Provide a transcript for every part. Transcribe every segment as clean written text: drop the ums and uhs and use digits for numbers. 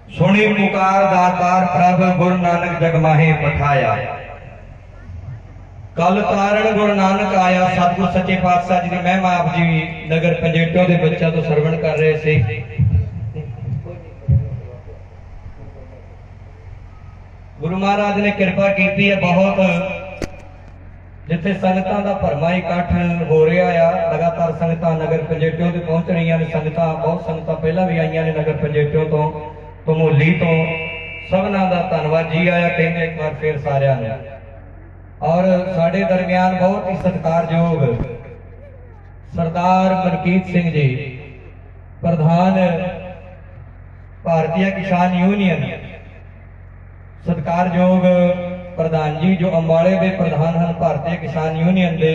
सुनी पुकार दातार प्रभ गुरु नानक जग माहे पठाया। कल कारण गुरु नानक आया। सतगुर सच्चे पातशाह जी की महिमा आप जी नगर पंजेटों के बच्चों तो सरवण कर रहे थे। गुरु महाराज ने कृपा की है बहुत, जिथे संगतां दा भरमा इकट्ठ हो रहा है। लगातार संगतां नगर पंजेटों से पहुंच रही हैं। संगतां बहुत संगतां पहला भी आईयां ने नगर पंजेटों तो मोली तो सबना दा धन्नवाद जी आया कहते एक बार फिर सारिਆਂ ने। और साडे दरमियान बहुत ही सत्कारयोग सरदार मलकीत सिंह जी प्रधान भारतीय किसान यूनियन, सत्कारयोग प्रधान जी जो अंबाले के प्रधान हैं भारतीय किसान यूनियन के,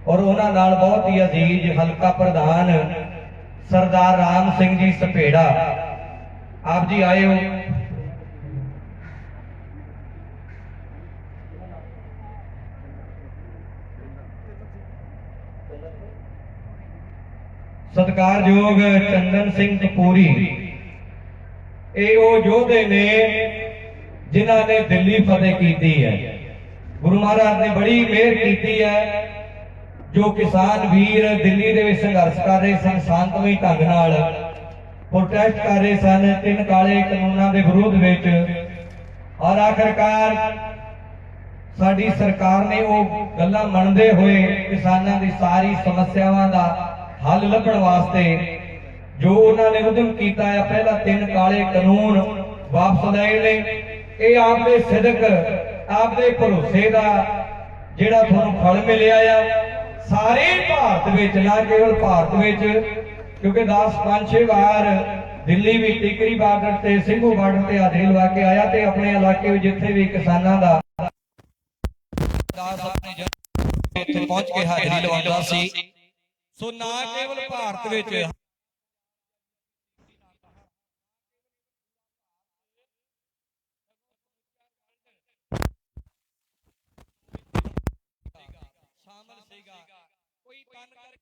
और उन्हां नाल बहुत ही अजीज हल्का प्रधान सरदार राम सिंह जी सपेड़ा आप जी आए हो। सत्कारयोग चंदन सिंह कपूरी ये वो योधे ने जिन्हों ने दिल्ली फतेह की है। गुरु महाराज ने बड़ी मेहर की है। जो किसान वीर दिल्ली के संघर्ष कर रहे सन, शांतमई ढंग नाल प्रोटेस्ट कर रहे सन 3 काले कानूनों के विरोध में, और आखिरकार साडी सरकार ने वो गल्लां मनदे हुए किसानों की सारी समस्यावां दा हल लभण वास्ते जो उन्होंने उद्यम किया है, पहला 3 काले कानून वापस लाए ने। ये आपके सिदक आपके भरोसे का जिहड़ा तुहानूं फल मिलिया है सारे भारत विच, ना केवल भारत विच, क्योंकि 10-5-6 बार दिल्ली भी टिकरी बार्डर से सिंघू बार्डर से हाजिरी लगा के आया, तो अपने इलाके में जिथे भी किसानों का पहुंच के हाजिरी लगा सी। सो ना केवल भारत विच शामिल सीगा कोई तन कर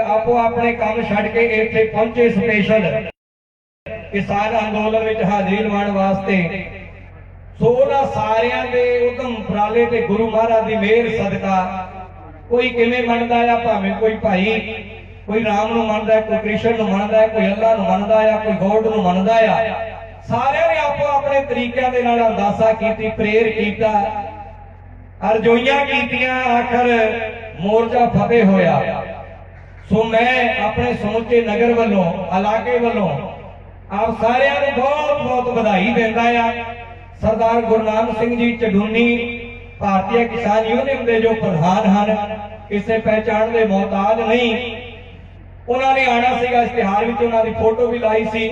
आपो अपने काम छड़ के इत्थे पहुंचे स्पेशल किसान अंदोलन में हाजिरी लवाण वास्ते। सो उन्हां सारियां दे उदम उपराले ते गुरु महाराज की मेहर सदका कोई किवें मनदा है, भावें कोई भाई कोई राम नूं मनदा है, कोई कृष्ण नूं मनदा है, कोई अल्लाह नूं मनदा है, कोई गॉड नूं मनदा है। सारियां ने आपो अपने तरीकिਆਂ दे नाल अरदासा कीती, प्रेयर कीता, अरजोइयां कीतियां, आखिर मोर्चा फतेह होया। सो मैं अपने समूचे नगर वालों इलाके वालों आप सारियां नूं बहुत बहुत बधाई देंदा आ। सरदार गुरनाम सिंह जी चडूनी भारतीय किसान यूनियन के जो प्रधान हैं, किसी पहचान के मोहताज नहीं, उन्होंने आना सीगा, इश्तिहार में उन्होंने फोटो भी लाई सी,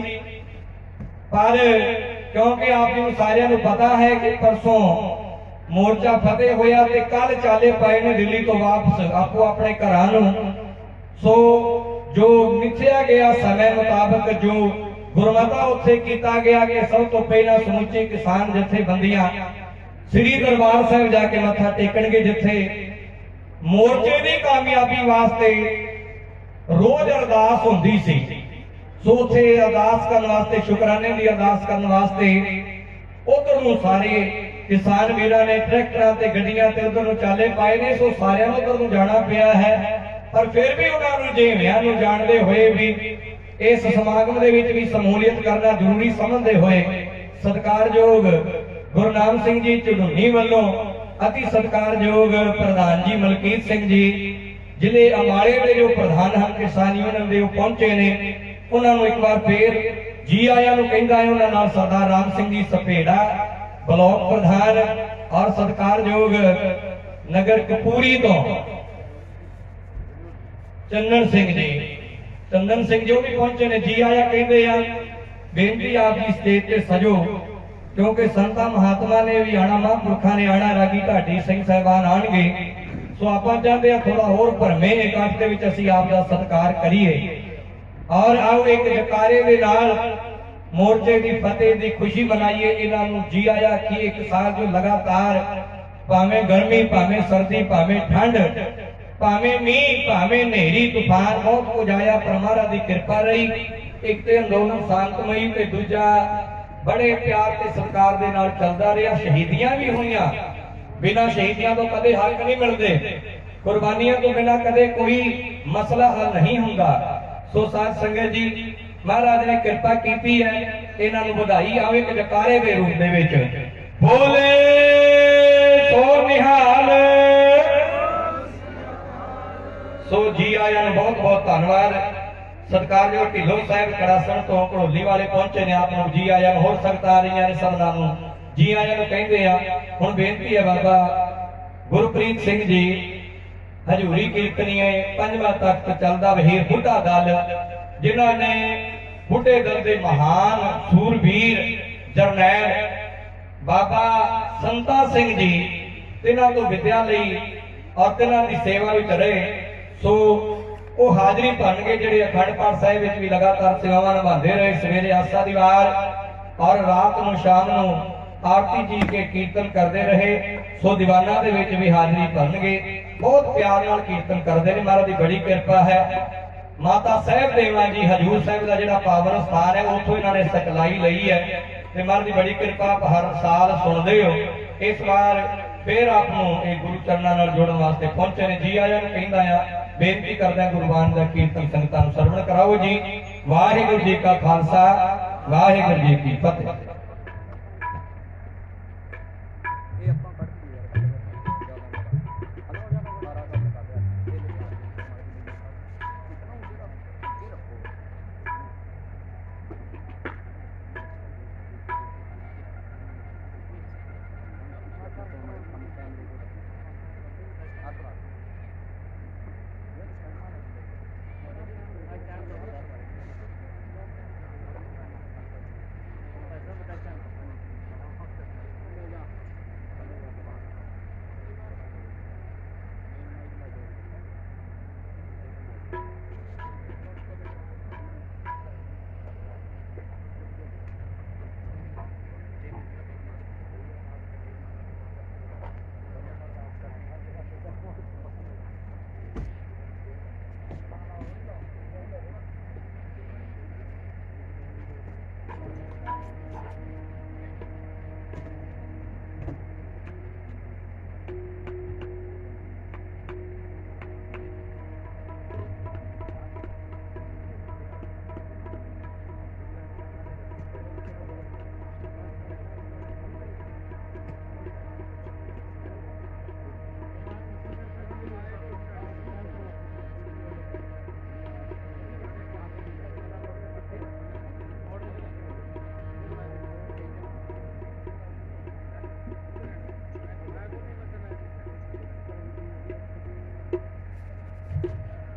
पर क्योंकि आप जी सारियां नूं पता है कि परसों मोर्चा फतेह होया ते कल चाले पाए ने दिल्ली तो वापस आपो अपने घरां नूं। सो जो मिथया गया समय मुताबक जो गुरमता उत्थे कीता गया कि सब तो पहला समुचे किसान जथेबंदियां श्री दरबार साहिब जाके मत्था टेकणगे, जिथे मोर्चे की कामयाबी वास्ते रोज अरदास होंदी सी। सो उत्थे अरदास करने वास्ते, शुकराने की अरदास करने वास्ते उधर नूं सारे किसान वीरां ने ट्रैक्टरां ते गड्डियां ते उधर नूं चाले पाए ने। सो सारियां नूं उधर नूं जाना पिया है, पर फिर भी उन्होंने जिहड़ियां नूं जानदे होए भी इस समागम दे विच भी समूलियत करना जरूरी समझते हुए सत्कारयोग गुरनाम सिंह जी चडूनी वालों अति सत्कारयोग प्रधान जी मलकीत सिंह जी जिले अंबाले के जो प्रधान हैं किसान यूनियन के पहुंचे ने, उन्होंने एक बार फिर जी आया कहता है। उन्होंने नाल सरदार राम सिंह जी सपेड़ा ब्लॉक प्रधान और सत्कारयोग नगर कपूरी तो चंदन सिंह जो भी पहुंचे ने जी आया कहते हैं। बेनती आपकी स्टेज से सजो, क्योंकि संतां महात्मा ने भी आना, महापुरखा ने आना, रागी ढाडी सिंह साहिबान आएंगे। सो आप चाहते हैं थोड़ा होर भरमे इकट्ठ के विच असीं आप दा सत्कार करिए, और आओ एक जकारे दे नाल मोर्चे की फतेह की खुशी मनाइए। इन्हां नूं जी आया कि एक साल जो लगातार भावें गर्मी भावें सर्दी भावें ठंड भावें मीह भावें नेरी तूफान बहुत कुछ आया पर महाराज की कृपा रही। एक तो अंदोलन शांतमई ते दूजा बड़े प्यार ते सत्कार दे नाल चलदा रहा। शहीदियां भी हुईयां, बिना शहीदियां तो कदे हक नहीं मिलते, कुर्बानियां तो बिना कदे कोई मसला हल नहीं हुंदा। सो साध संगत जी महाराज ने कृपा की है, इन्हां नूं बधाई आवे कि जकारे दे रूप दे विच बोले सो निहाल। सो जी आया बहुत बहुत धन्यवाद। सत्कारयोग ढिल्लों साहब कड़ासण तो घड़ोली वाले पहुंचे ने, आप जी आया हो सकता आ रही ने सबना जी आया कहते हैं। हुण बेनती है बाबा गुरप्रीत सिंह जी हजूरी कीर्तनीय पंजवां तख्त चलदा वहीर बुढ़ा दल, जिन्हां ने बुढ़े दल के महान सूरवीर जरनैल बाबा संता सिंह जी तिन्हां तो विद्या लई और तिन्हां दी सेवा विच रहे। सो वो हाजरी भन गए जिहड़े अखंड पाठ साहिब विच भी लगातार सेवावां निभांदे रहे। सवेरे आसा दी वार और रात नूं शाम नूं आरती जी के कीर्तन करते रहे। सो दीवाना दे विच भी हाजरी भन गए, बहुत प्यार नाल कीर्तन करते हैं। महाराज की बड़ी कृपा है। माता साहब देवा जी हजूर साहब का जिहड़ा पावन स्थान है उत्थों इन्होंने सिखलाई लई है ते महाराज की बड़ी कृपा हर साल सुनते हो। इस बार फिर आपनों एक गुरु चरणों नाल जोड़न वास्ते पहुंचे ने। जी आया कहंदा आ बेनती करदा गुरबाणी दा कीर्तन संगतां नूं सरवण कराओ जी। वाहिगुरू जी का खालसा वाहिगुरू जी की फतेह।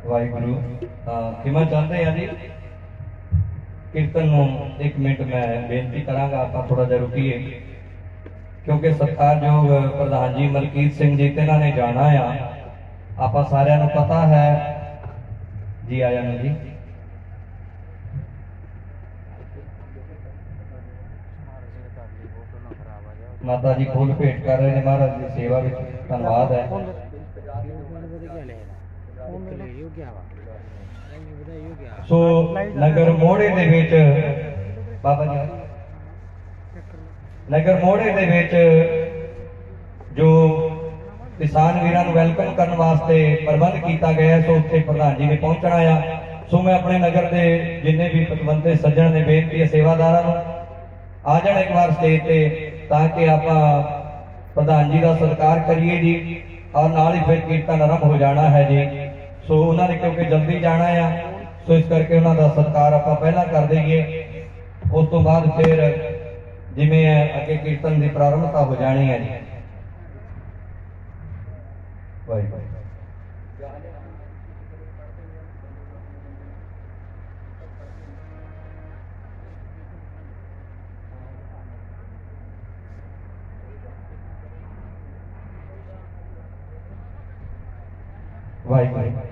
वाहिगुरु खिमा चाहते हैं जी। कीर्तन एक मिनट मैं बेनती करांगा, आप थोड़ा जिहा रुकीए क्योंकि सत्कारयोग प्रधान जी मलकीत सिंह जी तिन्हां ने जाना आ। आप सारिਆਂ ਨੂੰ पता है जी आया जी। माता जी फूल भेंट कर रहे हैं महाराज की सेवा में, धन्यवाद है। सो नगर मोड़े दे विच बाबा जी नगर मोड़े दे विच जो किसान वीरां नूं वेलकम करने वास्ते प्रबंध किया गया है, सो उत्थे प्रधान जी ने पहुंचना आ। सो मैं अपने नगर के जिन्ने भी पतवंते सज्जण ने बेनती है सेवादारां नूं आ जाण एक बार स्टेज ते ताकि आप प्रधान जी का सत्कार करिए जी और नाल ही फिर कीर्तन आरंभ हो जाना है जी। सो उन्होंने क्योंकि जल्दी जाना है सो इस करके उन्होंने सत्कार आप पहला कर देंगे, उस तो बाद फिर जिमें अगे कीर्तन की प्रारंभता हो जानी है जी। वाहिगुरू।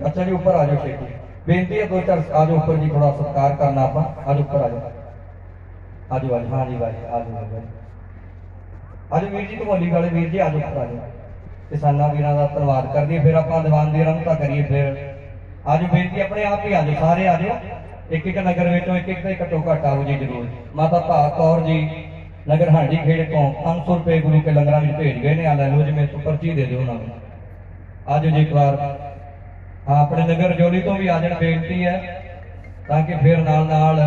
अच्छा जी ऊपर आ जाओ शेख जी, बेनती है दो चार आ जाओ ऊपर जी, थोड़ा सत्कार करना आप। आज ऊपर आ जाओ, आज हाँ जी भाई आज आज वीर जी तो मोली वाले वीर जी आज ऊपर आ जाओ। किसाना वीरां दा धन्नवाद करदे फिर आपां दीवान दी रमता करिए। फिर आज बेनती अपने आप ही आज सारे आ जाओ, एक एक नगर विचों एक एक घट्टो घट आओ जी जरूर। माता भाग कौर जी नगर हांडी खेड़े तो 500 रुपए गुरु के लंगरां विच भेज गए ने। आ लै लो जी, मेरे तो पर्ची दे दो उन्होंने। आज जी एक बार हाँ अपने नगर जोली तो भी आ जाने बेनती है, ताकि फिर नाल नाल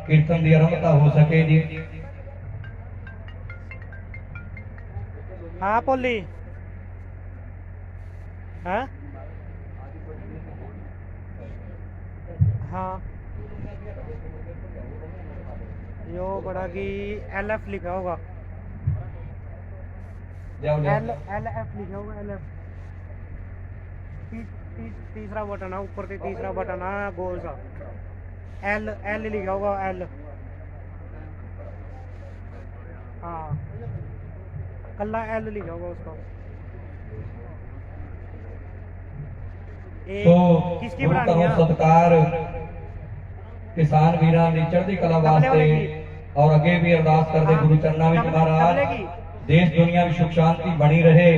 कीर्तन की आरंभता हो सके जी। हाँ भोली हाँ हाँ यो बड़ा कि LF लिखा होगा, LF लिखा होगा, LF तीसरा बटन है ऊपर से, तीसरा बटन है गोल सा, L लिखा होगा, L। हाँ कल्ला L लिखा होगा उसका। किसकी बनानी है? सत्कार किसान वीरां दी चढ़दी कला वास्ते और अगे भी अरदास करते गुरु चरणा विच महाराज देश दुनिया में सुख शांति बनी रहे,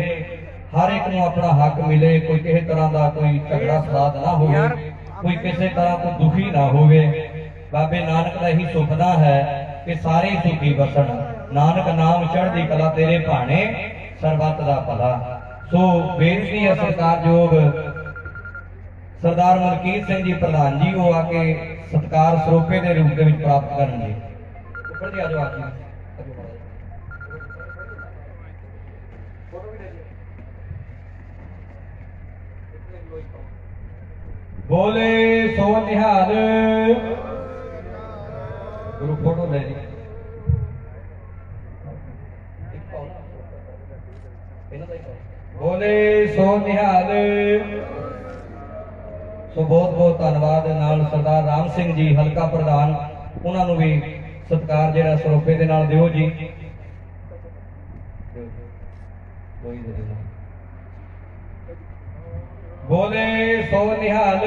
हर एक नूं अपना हक मिले, कोई किसी तरह का कोई झगड़ा फसाद ना होवे, कोई किसी तरह को दुखी ना होवे। बाबे नानक का ही सुखना है कि सारे सुखी बसन, नानक नाम चढ़दी कला तेरे भाणे सरबत दा भला। सो बेनती है सरकार योग सरदार मलकीत सिंह जी प्रधान जी वो आके सत्कार सरोपे के रूप में प्राप्त करेंगे। ऊपर जी आ जाओ आके बोले सो निहाल गुरु फोटो ले जी। बोले सो निहाल। सो बहुत बहुत धन्यवाद नाल सरदार राम सिंह जी हल्का प्रधान, उन्होंने भी सत्कार जिहड़ा सरोपे दे नाल दिओ जी। बोले सो निहाल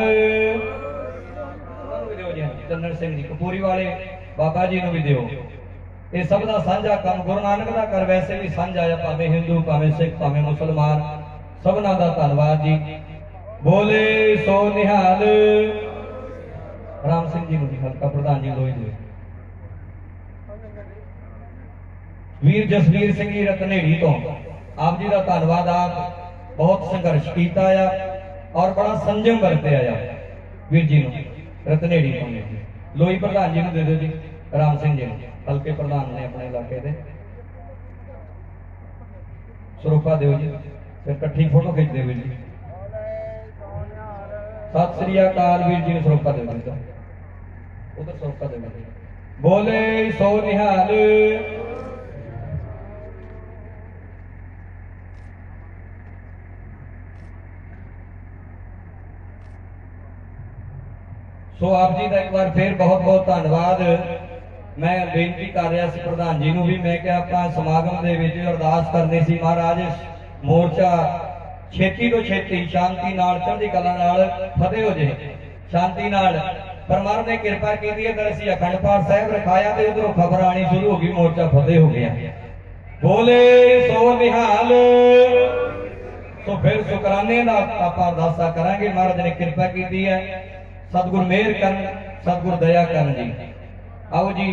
चंदन सिंह जी कपूरी वाले बाबा जी भी दिओ। ये सब का साझा काम गुरु नानक का कर, वैसे भी साझा है भावे हिंदू भावे सिख भावे मुसलमान, सबना का धन्यवाद जी। बोले सो निहाल। राम सिंह जी भी हल्का प्रधान जी लोई दे। वीर जसवीर सिंह जी रतनेड़ी तो आप जी का धन्यवाद, आप बहुत संघर्ष किया और बड़ा संयम बरते आया वीर जी रतनेड़ी तो। लोई प्रधान जी दे दो जी, राम सिंह जी हल्के प्रधान ने अपने इलाके दे। सरोपा दो जी, फिर कट्ठी फोटो खिंच दो जी। सत श्री अकाल वीर जी ने सरोपा दे दिता, उधर सरोपा दे दिता। बोले सो निहाल। सो आप जी का एक बार फिर बहुत बहुत धन्यवाद। मैं बेनती कर रहा सी प्रधान जी भी, मैं क्या आप समागम के विच अरदास करनी सी महाराज मोर्चा छेती तो छेती शांति नाल चढ़दी कला नाल फतेह हो जाए, शांति नाल। पर महाराज ने कृपा की अगर असीं अखंड पाठ साहब रखाया तो उधरों खबर आनी शुरू हो गई, मोर्चा फतेह हो गया। बोले सो निहाल। तो फिर शुकराने का आप अरदासा करांगे, महाराज ने कृपा की है, सतगुर मेहर कर, सतगुर दया कर जी। आओ जी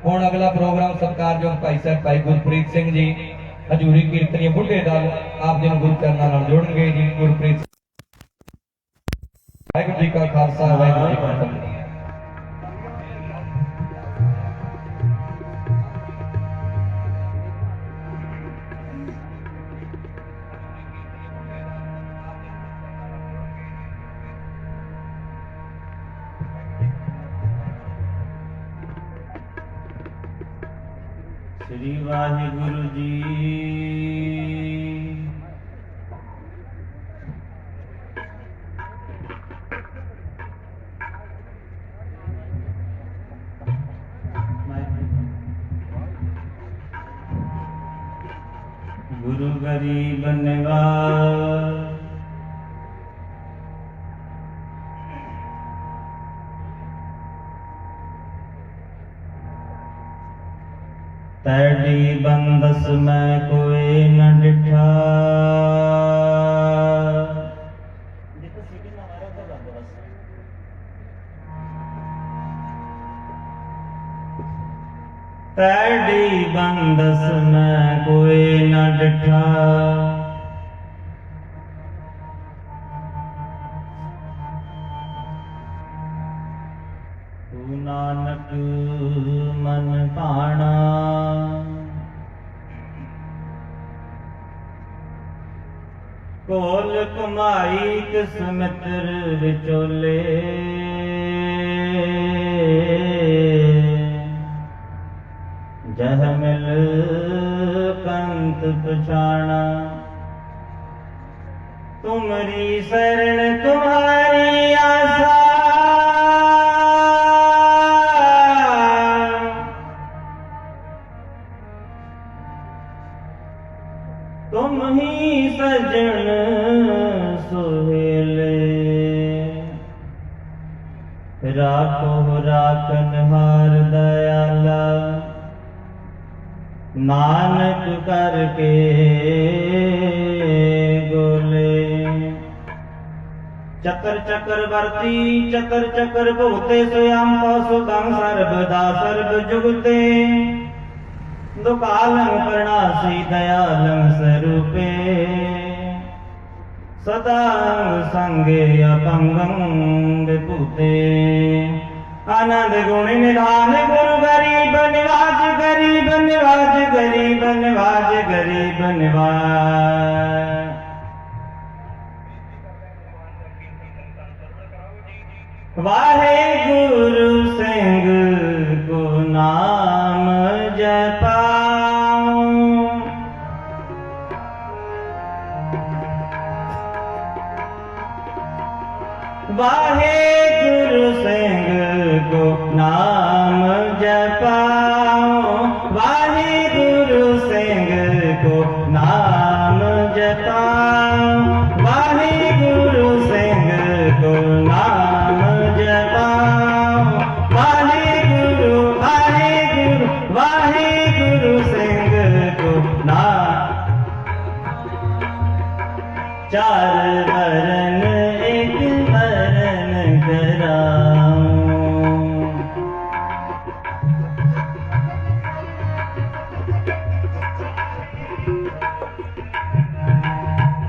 हुण अगला प्रोग्राम सत्कार जो भाई साहब भाई गुरप्रीत सिंह जी हजूरी कीर्तनी बुढ़े दल आप जी गुरु चरणों नाल जोड़नगे जी। गुरप्रीत वाहिगुरू जी का खालसा वाहिगुरू जी की फतेह। श्री वाहिगुरु जी। गुरु गरीब निवास पैडी बंदस में कोई न डिठा। नंदस में कोई न डिठा। तू नानक मन भाना, कोल कमाई किस मित्र विचोले। जह मिल कंत पछाना, तुमरी शरण तुम्हारी आशा। तुम ही सजन सोहेले, राखो राखन हार दयाला। नानक करके गोले, चकर चक्रवर्ती चकर चकर भूते स्वयं सुतम सर्वदा सर्व जुगते। दुकालं प्रणासी दयालं स्वरूपे, सदा संगे अपंगं विभूते। आनंद गुण निधान गुरु गरीब निवाज गरीब निवाज गरीब निवाज गरीब निवाज। वाहे गुरु सिंह को नाम जपाऊं, वाहे गुरु सिंह को नाम जपाऊं। वाहे गुरु सिंह को नाम जपाऊं। वाहे गुरु सिंह को नाम जपाऊं। वाहे गुरु वाहे गुरु सिंह को नाम। चार वरन एक वरन कराऊं,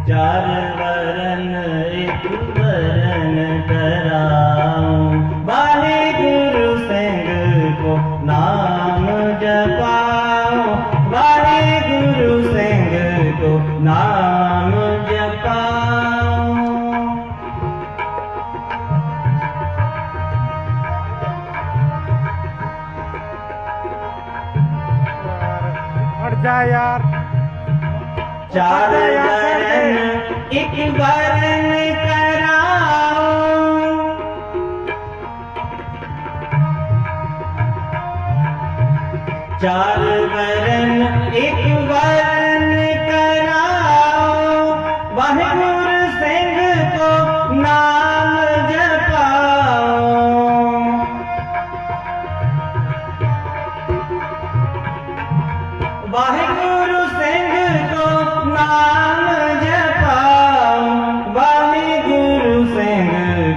चार वरन एक वरन कराऊं। वाहे गुरु सिंह को नाम जपाऊं। वाहे गुरु सिंह को नाम जपाऊं। हट जा यार। चार वरन एक वरन कराऊं। चार वरन एक वरन कराऊं। वाहे गुरु सिंह को नाम जपाऊं। वाहे गुरु सिंह को नाम जपाऊं। वाहे गुरु सिंह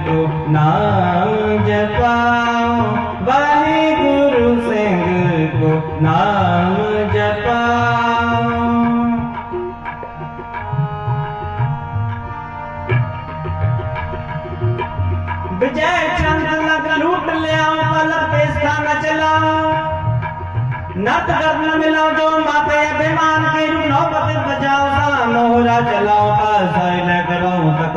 को नाम जपाऊं। वाहे गुरु सिंह को नाम जपाऊं। विजय चंद लग लूट लिया पलक पे स्थान चलाओ। नत गगन मिलाओ जो माते अभिमान के रूप नौबत बजाओ। सा मोहरा चलाओ आशय लगाओ तक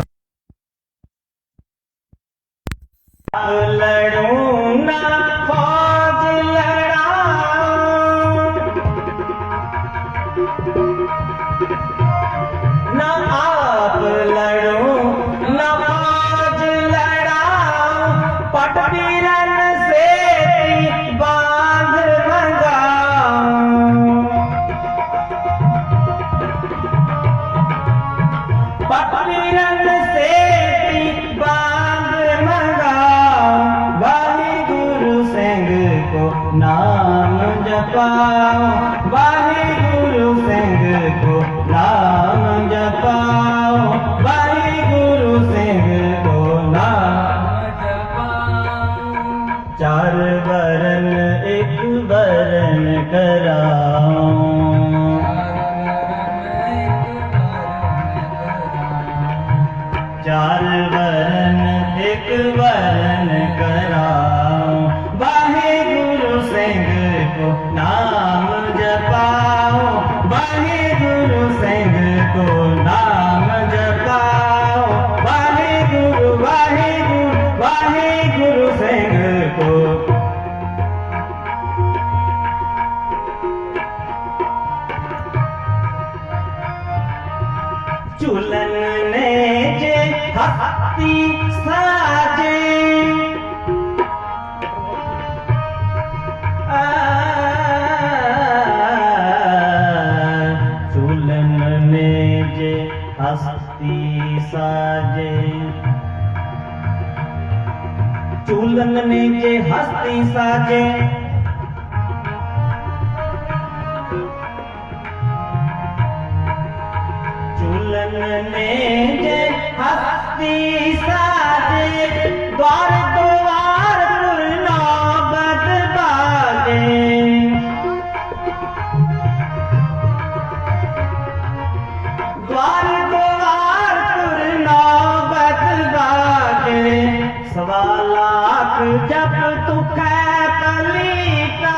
लड़ूं ना फौज लड़ाऊं। न आप लड़ूं न फौज लड़ाऊं। पट बीरन से बांध मंगाऊं। पट बीरन से बांध मंगाऊं। वाहे गुरु सिंह को नाम जपाऊं। वाहे गुरु सिंह को नाम जपाऊं। वाहे गुरु सिंह को नाम जपाऊं। चार वरन एक वरन कराऊं। चार वरन एक वरन कराओ, वाहेगुरु सिंह को नाम जपाओ, वाहेगुरु सिंह को नाम जपाओ, वाहेगुरु वाहेगुरु वाहेगुरु सिंह को। चूलन ने जे हस्ती साजे, चूलन ने जे हस्ती साजे, चूलन ने जे हस्ती साजे, चूलन ने जे हस्ती साजे, द्वार द्वार पुर नौबत बाजे, द्वार द्वार पुर नौबत बाजे, सवा लाख जप तुखै पलीता,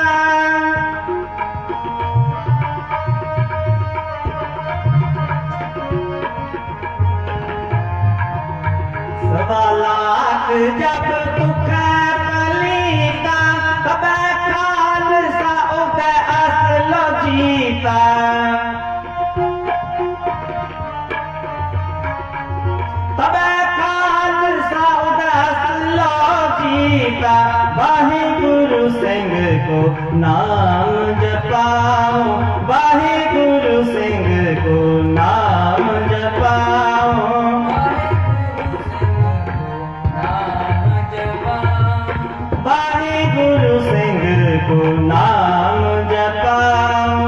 सवा लाख जप तुखै पलीता, कबै खालसा उकै असलो जीता, तबै खालसा उकै असलो जीता, वाहेगुरु सिंह को नाम जपाओ, वाहेगुरु सिंह को नाम जपाओ, वाहेगुरु सिंह को नाम जपाओ,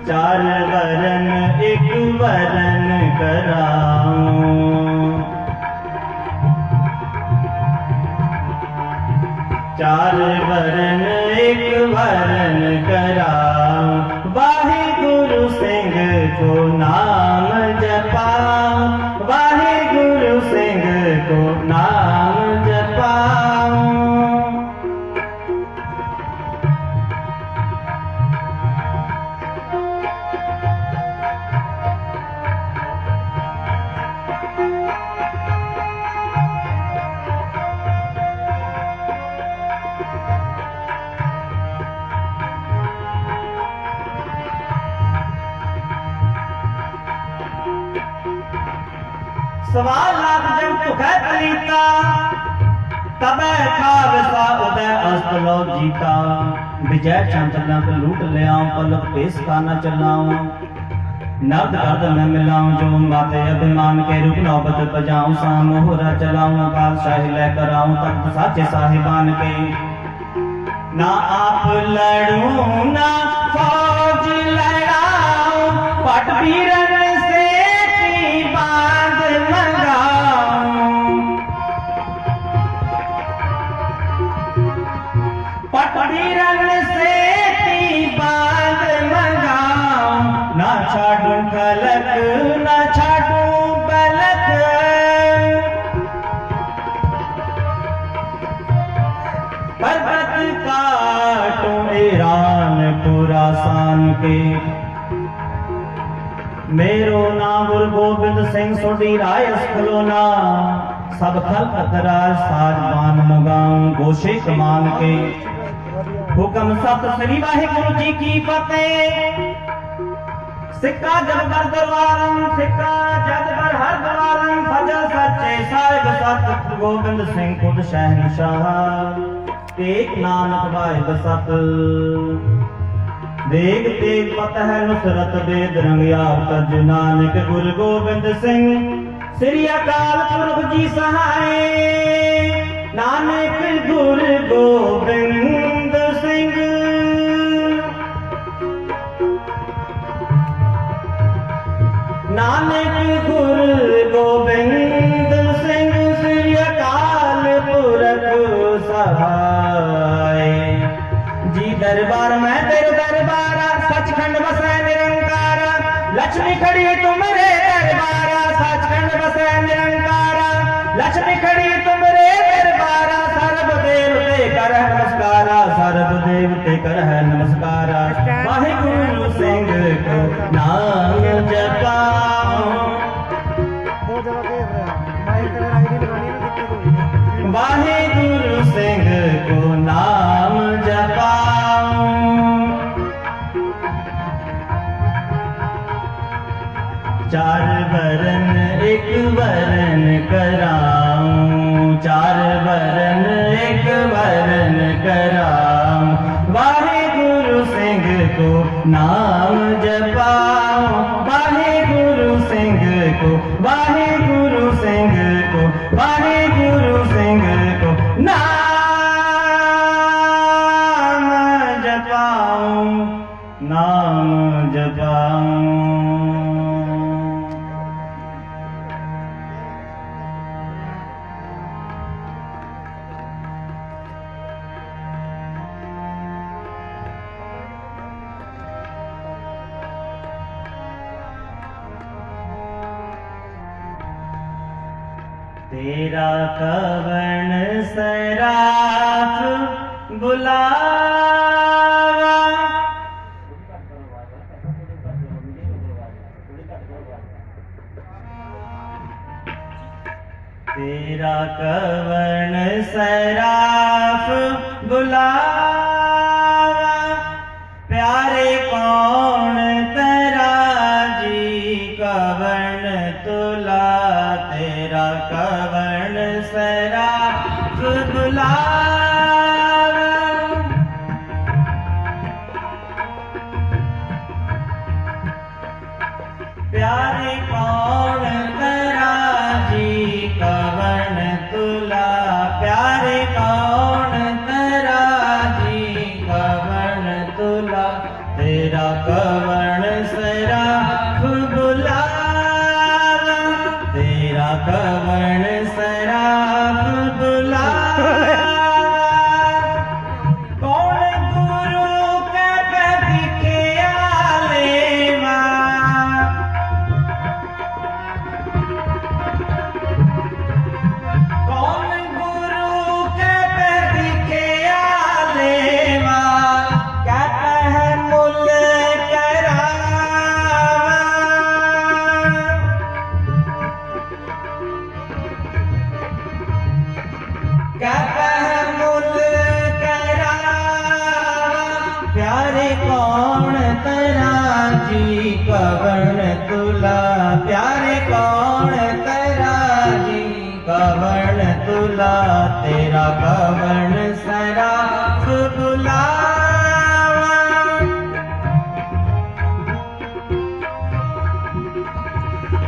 चार वरन एक वरन कराओ, चार वरन एक वरन कराओ, वाहेगुरु सिंह को नाम जपाओ, वाहेगुरु सिंह को नाम जपाओ। सवा लाख जब तुखै पलीता, तबै खालसा उदय अस्तलो जीता, विजय चंद्र लूट ले आऊं, पलक पेश का न चलाऊं, नर्द अर्द न मिलाऊं, जो माते अभिमान के रूप नौबत बजाऊं, सामोहरा चलाऊं, बादशाही लेकर आऊं, तख्त साचे साहिबान के, ना आप लड़ूं ना फौज लड़ाऊं, पट बीरन से की बांध मंगाऊं, पट बीरन से की बांध मंगाऊं, ना छाड़ूं फलक ना छाड़ूं पलक, पर्वत काटूं ईरान खुरासान के, मेरो नाम गुरु गोबिंद सिंह सोडी राय खलोना, सब खलकत राज साजबान मुगाऊं, गोशे कमान के, हुक्म सत श्री वाहिगुरु जी की फतेह, सिक्का जब बर दरबारम, सिक्का जब बर हर दरबारम, फजल सच्चे साहिब सत गोबिंद सिंह खुद शहनशाह, एक नानक वाहिद सत, देग तेग पतह नुसरत वेद रंगिया तज, नानक गुरु गोबिंद सिंह श्री अकाल पुरख जी सहाय, नानक गुरु गोबिंद सिंह, नानक गुरु गोबिंद सिंह श्री अकाल पुरख सहाय जी। दरबार में तेरे दरबारा, सचखंड बसे निरंकारा, लक्ष्मी खड़ी तुम्हारे दरबारा, सचखंड बसे निरंकारा, लक्ष्मी खड़ी तुमरे दरबारा सर्व देवते कर नमस्कारा सर्व देवते कर नमस्कारा वाहिगुरु सिंह को नाम जपाओ वो जगह देख रहे हैं माइक अगर आईडी लगानी है ना दिक्कत होगी वाहिगुरु सिंह को नाम जपाओ चार वरन एक वरन कराऊं चार वरन एक वरन कराऊं वाहिगुरु सिंह को नाम जपाऊं वाहिगुरु सिंह को वाहिगुरु सिंह को वाहिगुरु सिंह को नाम जपाऊं नाम जपाऊं तेरा कवण सराफ बुलावा तेरा कवण सराफ बुलावा प्यारे कौन तेरा जी कवण तुला तेरा कवण सराफ बुलावा प्यारे कौन तेरा जी कवण तुला प्यारे कौन तेरा जी कवण तुला तेरा कवण सराफ बुलावा तेरा कवण सराफ बुलावा कौन गुरु के दिखिया लेवा कौन गुरु के दिखिया लेवा कहता है मुल करावा कहता है मुल करावा प्यारे कौन तेरा जी कवण तुला प्यारे कौन तेरा जी कवण तुला तेरा कवण सराफ बुलावा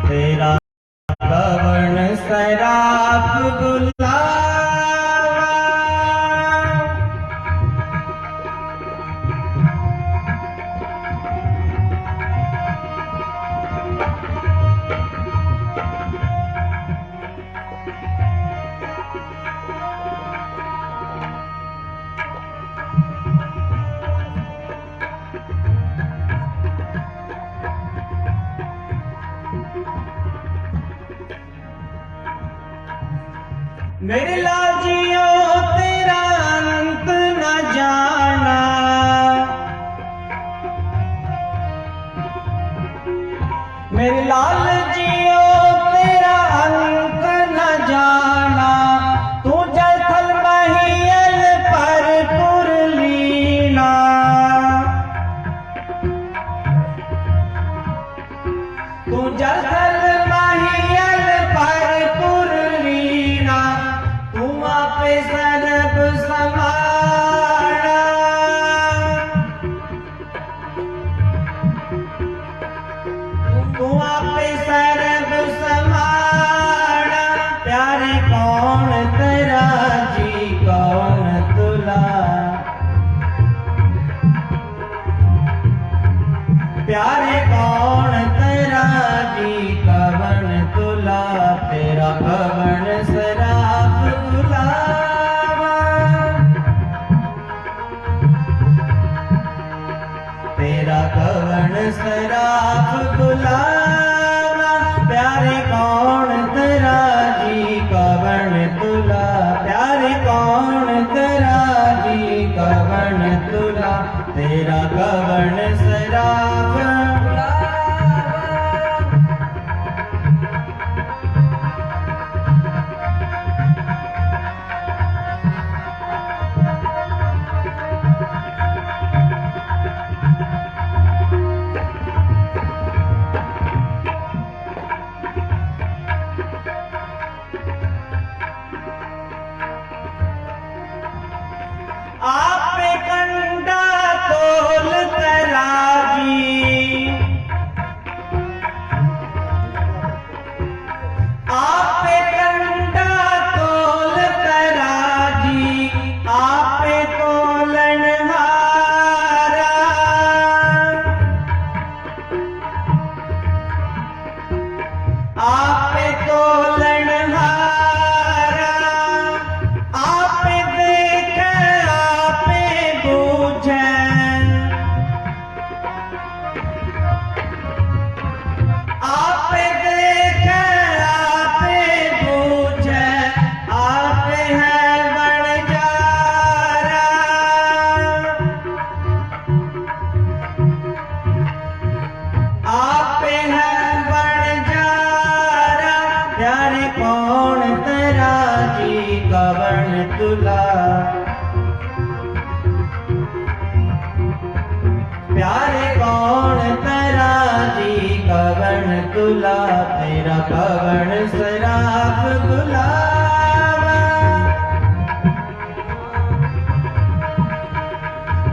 तेरा कवण सराफ बुलावा मेरे लाल जियो तेरा अंत न जाना मेरे लाल जियो तेरा अंत न जाना तू जल थल महियल पर पुरलीना तू जल थल महियल पर पुरलीना तू आपे सरब समाना तू आपे सरब समाना प्यारे कौन तेरा जी कौन तुला प्यारे कौन तेरा जी कवण तुला तेरा कवण सराफ बुलावा तेरा कवण सराफ बुलावा प्यारे कौन तेरा जी कवण कौन तेरा जी कवन तुला प्यारे कौन तेरा जी कवन तुला तेरा कवन सराफ गुलाबा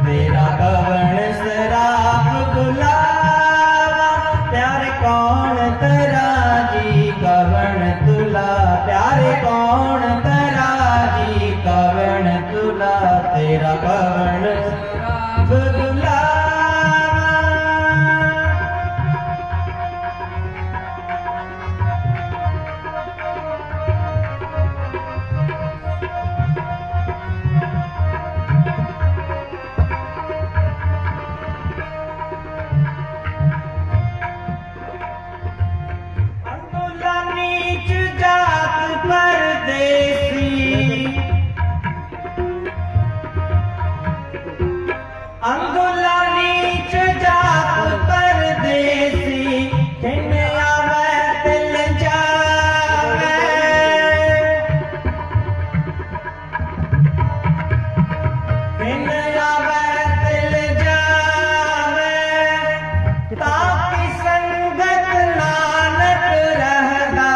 तेरा कवन सराफ गुलाबा प्यारे कौन तेरा जी कवन तुला प्यारे कौन तेरा जी कवन तुला तेरा कवन सराफ गुलाबा नीच जात परदेसी अंगुला नीच जात परदेसी खिन आवे दिल जावे खिन आवे दिल जावे ताकि संगत नानक रहदा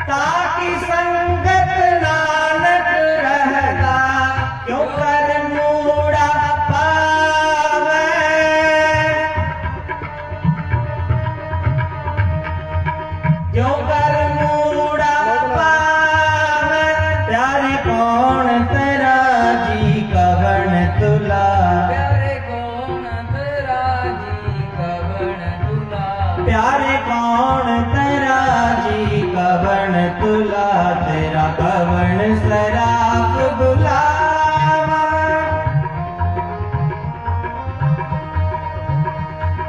ताकि संगत नानक रहदा क्यों कर मूड़ा पावे क्यों कर मूड़ा पावे प्यारे कौन तेरा जी कवन तुला प्यारे कौन तेरा जी कवन तुला प्यारे कौन तेरा जी कवन तुला तेरा कवन सराफ गुलाबा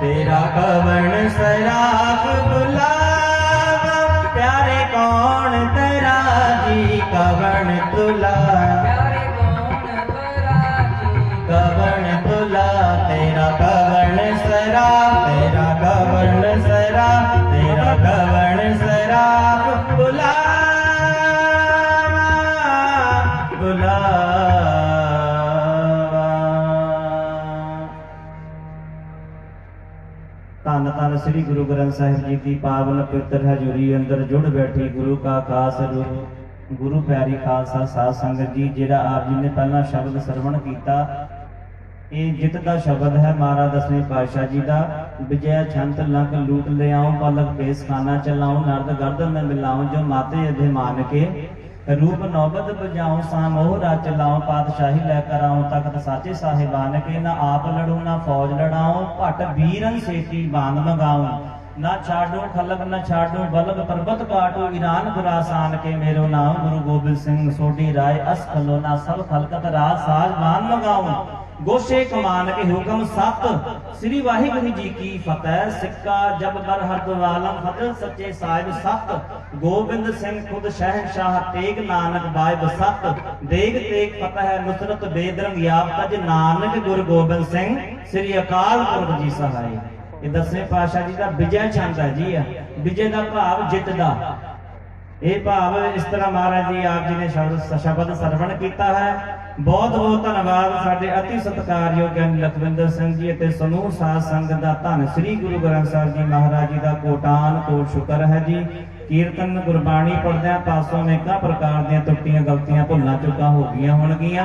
तेरा कवन सराफ गुलाबा प्यारे कौन तेरा जी कवन तुला प्यारे कौन तेरा जी कवन तुला तेरा कवन सरा तेरा कवन सरा तेरा कवन सराफ गुलाबा गुलाबा ਧੰਨ ਧੰਨ ਸ੍ਰੀ ਗੁਰੂ ਗ੍ਰੰਥ ਸਾਹਿਬ ਜੀ ਦੀ ਪਾਵਨ ਪਵਿੱਤਰ ਹਜ਼ੂਰੀ ਅੰਦਰ ਜੁੜ ਬੈਠੀ ਗੁਰੂ ਕਾ ਖਾਸ ਰੂਪ ਗੁਰੂ ਪਿਆਰੀ ਖਾਲਸਾ ਸਾਧ ਸੰਗਤ ਜੀ, ਜਿਹੜਾ ਆਪ ਜੀ ਨੇ ਪਹਿਲਾਂ ਸ਼ਬਦ ਸਰਵਣ ਕੀਤਾ ਇਹ ਜਿੱਤ ਦਾ ਸ਼ਬਦ ਹੈ ਮਹਾਰਾਜ ਦਸਵੇਂ ਪਾਤਸ਼ਾਹ ਜੀ ਦਾ। ਵਿਜੈ ਛੰਤ ਲੰਕ ਲੂਟ ਲਿਆਉ ਪਲਕ ਪੇਸ ਖਾਨਾ ਚਲਾਉ ਨਰਦ ਗਰਦਨ में मिलाऊं जो माते अभिमान के रूप नौबत बजाऊं सामोह राज चलाऊं पातशाही लेकर आऊं तख्त साचे साहिबान के ना आप लड़ूं ना फौज लड़ाऊं भट वीरन सेती बांध मंगाऊं ना छाड़ू खलक न छाड़ू बलग पर्वत काटू ईरान खुरासान के मेरो नाम गुरु गोबिंद सिंह सोडी राय अस खलोना सब खलकत राज साज बान मंगाऊं गोशे कमान के हुक्म सत श्री वाहिगुरु जी की फतेह सिक्का जब बर हरद्वालम फतेह सच्चे साहिब सत गोबिंद सिंह खुद शहनशाह तेग नानक बाइब सत देग तेग फतेह नुसरत बेदरंग याब तज नानक गुरु गोबिंद सिंह श्री अकाल पुरख जी सहाय। ਇਹ ਦਸਵੇਂ ਪਾਤਸ਼ਾਹ ਜੀ ਦਾ ਵਿਜੈ ਛੰਦ ਹੈ ਜੀ। ਵਿਜੇ ਦਾ ਭਾਵ ਜਿੱਤ ਦਾ। ਇਹ ਭਾਵ ਇਸ ਤਰ੍ਹਾਂ ਮਹਾਰਾਜ ਜੀ ਆਪ ਜੀ ਨੇ ਸ਼ਬਦ ਸਰਵਣ ਕੀਤਾ ਹੈ। ਬਹੁਤ ਬਹੁਤ ਧੰਨਵਾਦ ਸਾਡੇ ਅਤੀ ਸਤਿਕਾਰਯੋਗ ਗਿਆਨੀ ਲਖਵਿੰਦਰ ਸਿੰਘ ਜੀ ਅਤੇ ਸਮੂਹ ਸਾਧ ਸੰਗਤ ਦਾ। ਧੰਨ ਸ੍ਰੀ ਗੁਰੂ ਗ੍ਰੰਥ ਸਾਹਿਬ ਜੀ ਮਹਾਰਾਜ ਜੀ ਦਾ ਕੋਟਾਨ ਕੋਟ ਸ਼ੁਕਰ ਹੈ ਜੀ। ਕੀਰਤਨ ਗੁਰਬਾਣੀ ਪੜ੍ਹਦਿਆਂ ਪਾਸੋਂ ਅਨੇਕਾਂ ਪ੍ਰਕਾਰ ਦੀਆਂ ਟੁੱਟੀਆਂ ਗਲਤੀਆਂ ਭੁੱਲਾਂ ਚੁੱਕਾਂ ਹੋ ਗਈਆਂ ਹੋਣਗੀਆਂ।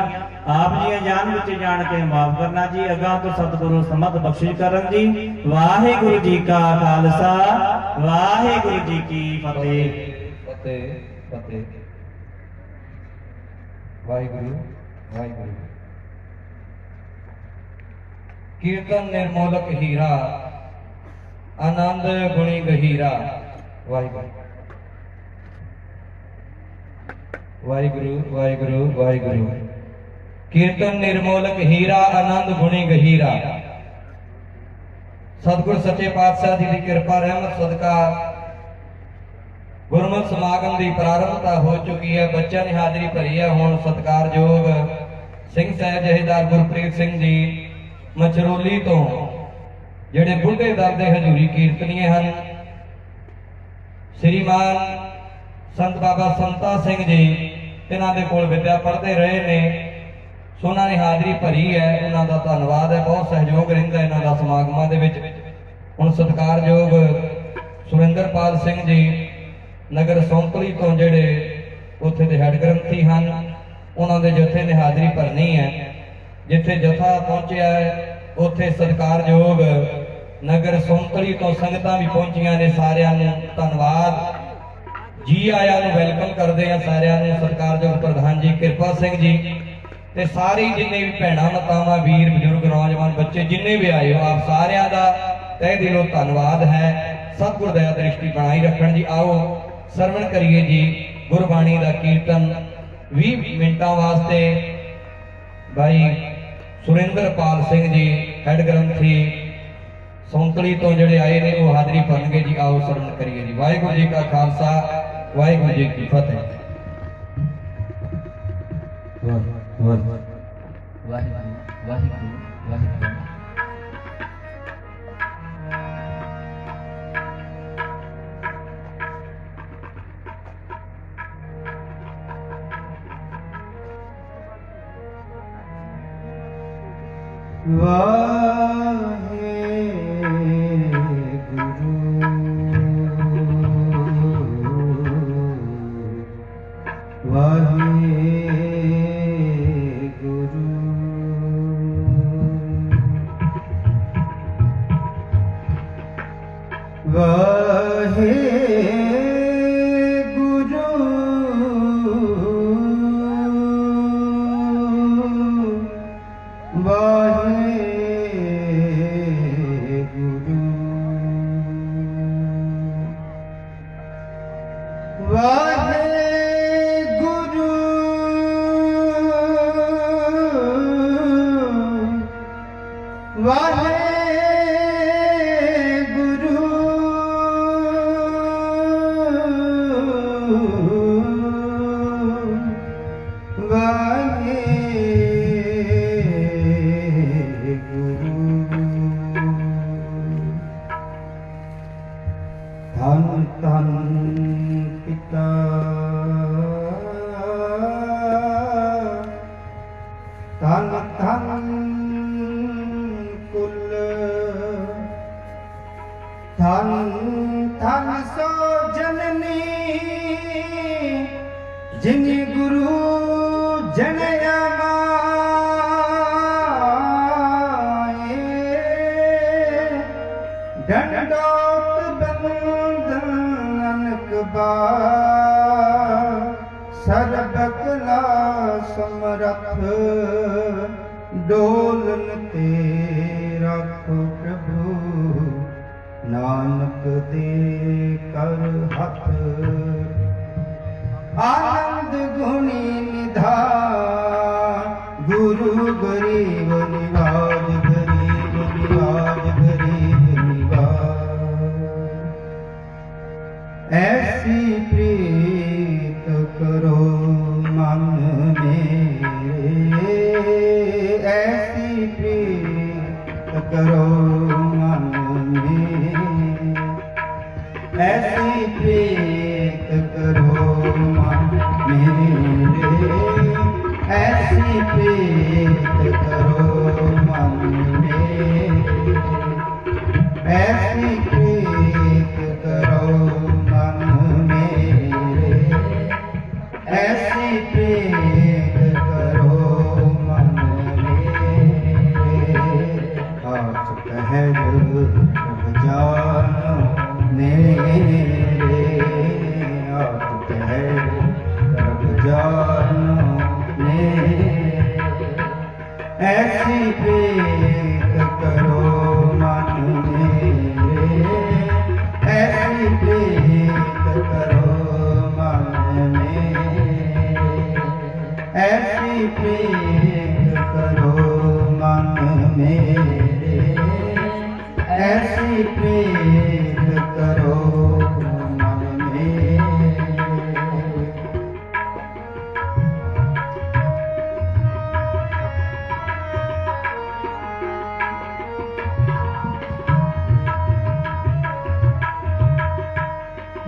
ਆਪ ਜੀ ਅਣਜਾਣ ਵਿੱਚ ਜਾਣ ਕੇ ਮਾਫ ਕਰਨਾ ਜੀ। ਅਗਾਂਹ ਤੋਂ ਸਤਿਗੁਰੂ ਸਮਤ ਬਖਸ਼ਿਸ਼ ਕਰਨ ਜੀ। ਵਾਹਿਗੁਰੂ ਜੀ ਕਾ ਖਾਲਸਾ ਵਾਹਿਗੁਰੂ ਜੀ ਕੀ ਫਤਿਹ। ਫਤਿਹ ਫਤਿਹ ਵਾਹਿਗੁਰੂ ਵਾਹਿਗੁਰੂ। ਕੀਰਤਨ ਨਿਰਮੋਲਕ ਹੀਰਾ ਆਨੰਦ ਗੁਣੀ ਗਹੀਰਾ। ਵਾਹਿਗੁਰੂ ਵਾਹਿਗੁਰੂ ਵਾਹਿਗੁਰੂ ਵਾਹਿਗੁਰੂ। ਕੀਰਤਨ ਨਿਰਮੋਲਕ ਹੀਰਾ ਆਨੰਦ ਗੁਣੀ ਗਹੀਰਾ। ਸਤਿਗੁਰ ਸੱਚੇ ਪਾਤਸ਼ਾਹ ਜੀ ਦੀ ਕਿਰਪਾ ਰਹਿਮਤ ਸਦਕਾ ਗੁਰਮਤਿ ਸਮਾਗਮ ਦੀ ਪ੍ਰਾਰੰਭਤਾ ਹੋ ਚੁੱਕੀ ਹੈ। ਬੱਚਿਆਂ ਨੇ ਹਾਜ਼ਰੀ ਭਰੀ ਹੈ। ਹੁਣ ਸਤਿਕਾਰਯੋਗ ਸਿੰਘ ਸਾਹਿਬ ਜਥੇਦਾਰ ਗੁਰਪ੍ਰੀਤ ਸਿੰਘ ਜੀ ਮਚਰੋਲੀ ਤੋਂ ਜਿਹੜੇ ਬੁੱਢੇ ਦਰ ਦੇ ਹਜ਼ੂਰੀ ਕੀਰਤਨੀਏ ਹਨ। श्रीमान संत बाबा संता सिंह जी इन्हां दे कोल विद्या पढ़ते रहे ने, सो उन्हां ने हाज़री भरी है। उन्हां दा धन्नवाद है, बहुत सहयोग रहिंदा इन्हां दा समागमां दे विच। हुण सत्कारयोग सुरिंदरपाल सिंह जी नगर सौंपली तो जिहड़े उत्थे दे हैड ग्रंथी हन, उन्हां दे जथे ने हाज़री भरनी है। जिथे जथा पहुंचिया है उत्थे सत्कारयोग नगर सौंपली तो संगतां भी पहुंचियां ने। सारिआं नूं धन्नवाद, जी आया नूं वेलकम करदे हां सारिआं नूं। सत्कारयोग प्रधान जी किरपा सिंह जी ते सारे जिन्ने भी भैणां मातावां वीर बजुर्ग नौजवान बच्चे जिन्ने भी आए हो, आप सारिआं दा तहे दिलों धन्नवाद है। सतगुर दया दृष्टि बनाई रखण जी। आओ सरवण करिए जी गुरबाणी दा कीर्तन। 20 मिनटां वास्ते भाई सुरिंदरपाल सिंह जी हैड ग्रंथी सौंतली तो जड़े आए ने वो हाज़री भरनगे जी। आओ सरवण करिए जी। वाहिगुरू जी का खालसा, वाहिगुरू जी की फतेह। वाहिगुरू वाहिगुरू वाहिगुरू।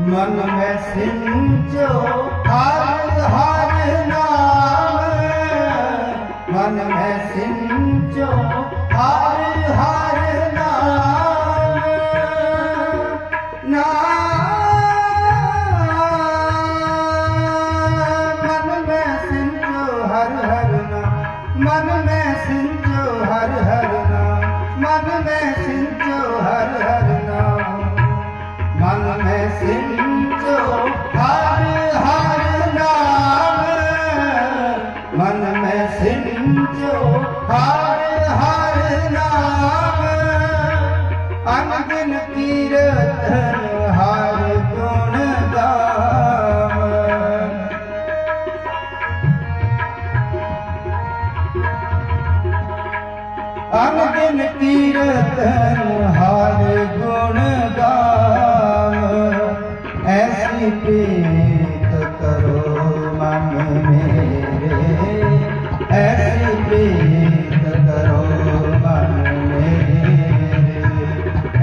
मन में सिंचो हर हर नाम, मन में सिंचो हर हर नाम, मन में सिंचो हर हर नाम, मन में सिंचो हर हर नाम, मन में सिंचो हर हर नाम, मन में सिंचो हर हर नाम, मन में सिंचो हर हर नाम, अनगिन कीर्तन हर गुण गाम, अनगिन कीर्तन हर गुण गाम, ऐसी प्रीत करो मन मेरे, ऐसी प्रीत करो मन मेरे,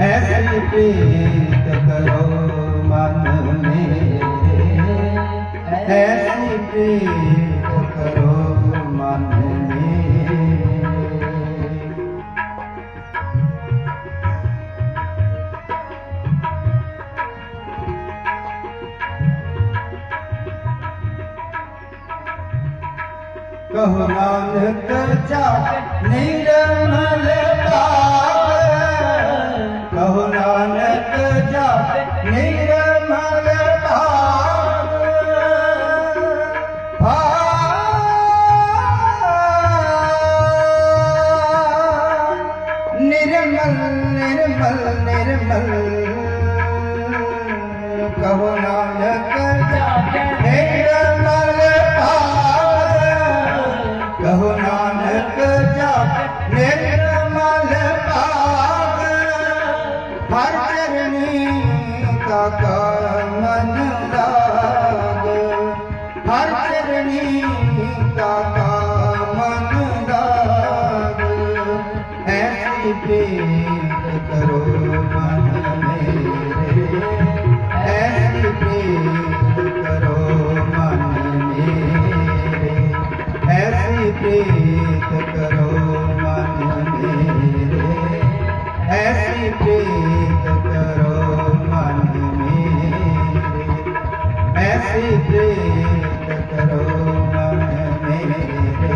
ऐसी प्रीत करो मन मेरे, ऐसी प्रीत करो मन मेरे। कहो नानक जाप निर्मल भाव, कहो नानक जाप निर्मल भाव, निर्मल निर्मल निर्मल, कहो नानक जाप निर्मल भाव, कहो नानक जाप निर्मल भाव, हर चरणी का मन लाग, हर चरणी का मन लाग, ऐसी प्रीत करो मन मेरे, ऐसी प्रीत करो मन मेरे, ऐसी प्रीत करो मन मेरे, ऐसी प्रीत करो मन मेरे, ऐसी प्रीत करो मन मेरे,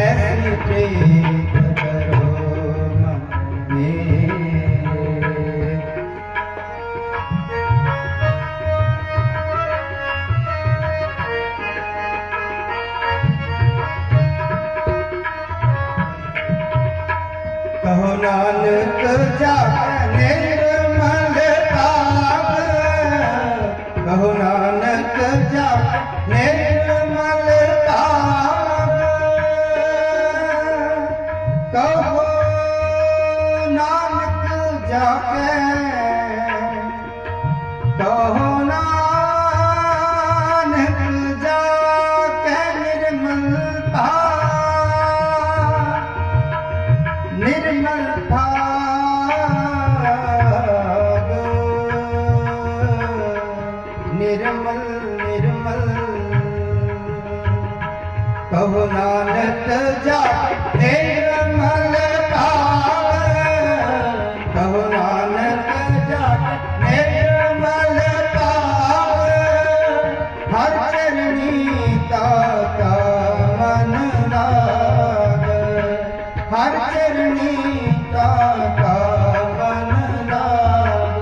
ऐसी प्रीत करो मन मेरे। कहो नानक जाप निर्मल भाव, कहो नानक जाप निर्मल भाव, कहो नानक जापे, कहो नानक जाके निर्मल भाव, निर्मल भाग, निर्मल निर्मल, कहो नानक जाप निर्मल भाव, कहो नानक जाप निर्मल भाव, हर चरणी का मन लाग, हर चरणी का मन लाग,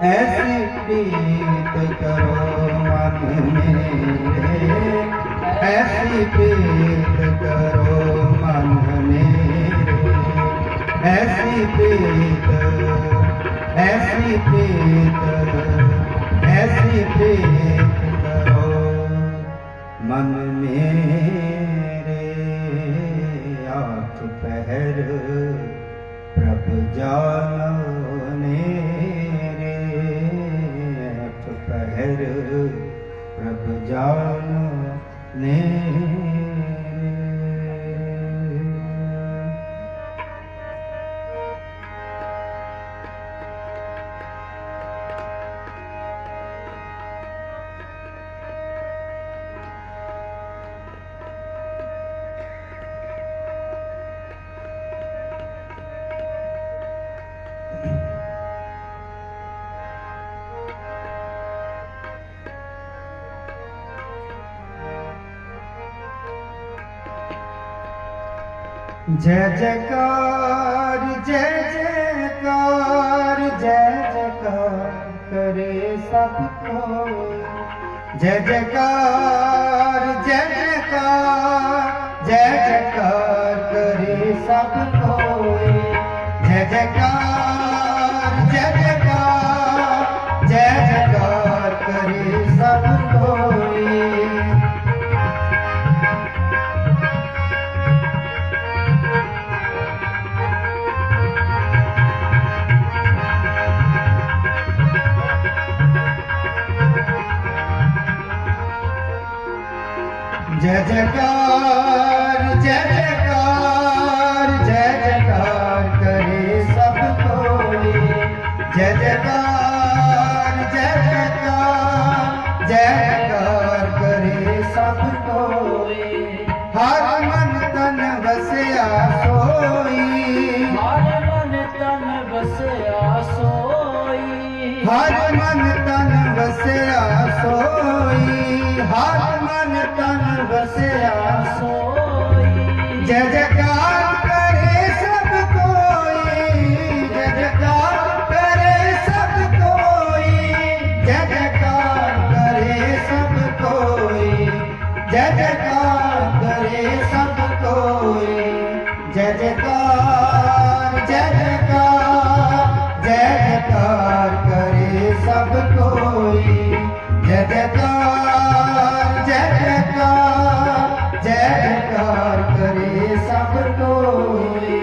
ऐसी प्रीत करो मन मेरे, ऐसी प्रीत करो मन मेरे, ऐसी प्रीत, ऐसी प्रीत, ऐसी प्रीत करो मन मेरे। आँख पहर प्रभ जाने रे, आँख पहर प्रभ जाने जय जयकार जय जयकार जय जयकार करे सब कोई। जय जयकार जय जयकार जय जयकार करे सब कोई। जय जयकार जय जयकार जय जयकार करे सब कोई। जय जयकार जय जयकार जय जयकार करे सब कोई। जय जयकार जय जयकार जय जयकार करे सब कोई। हर मन तन बसया सोई। हर मन तन बसया सोई। हर मन तन बसया सोई। हर मन तन बसया सोई। जय जयकार करे सब कोई। जय जयकार करे सब कोई। जय जयकार करे सब कोई। जय जयकार करे सब कोई। जय जयकार जय जयकार जय जयकार करे सब कोई। जय जयकार जय जयकार जय जयकार करे सब कोई।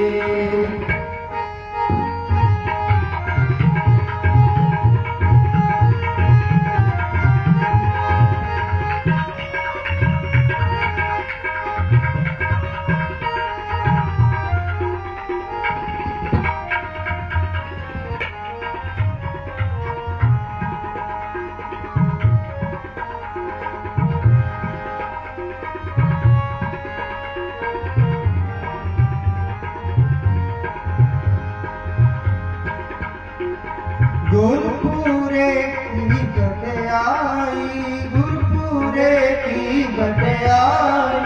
गुरपुरे की बटियाई। गुरपुरे की बटियाई।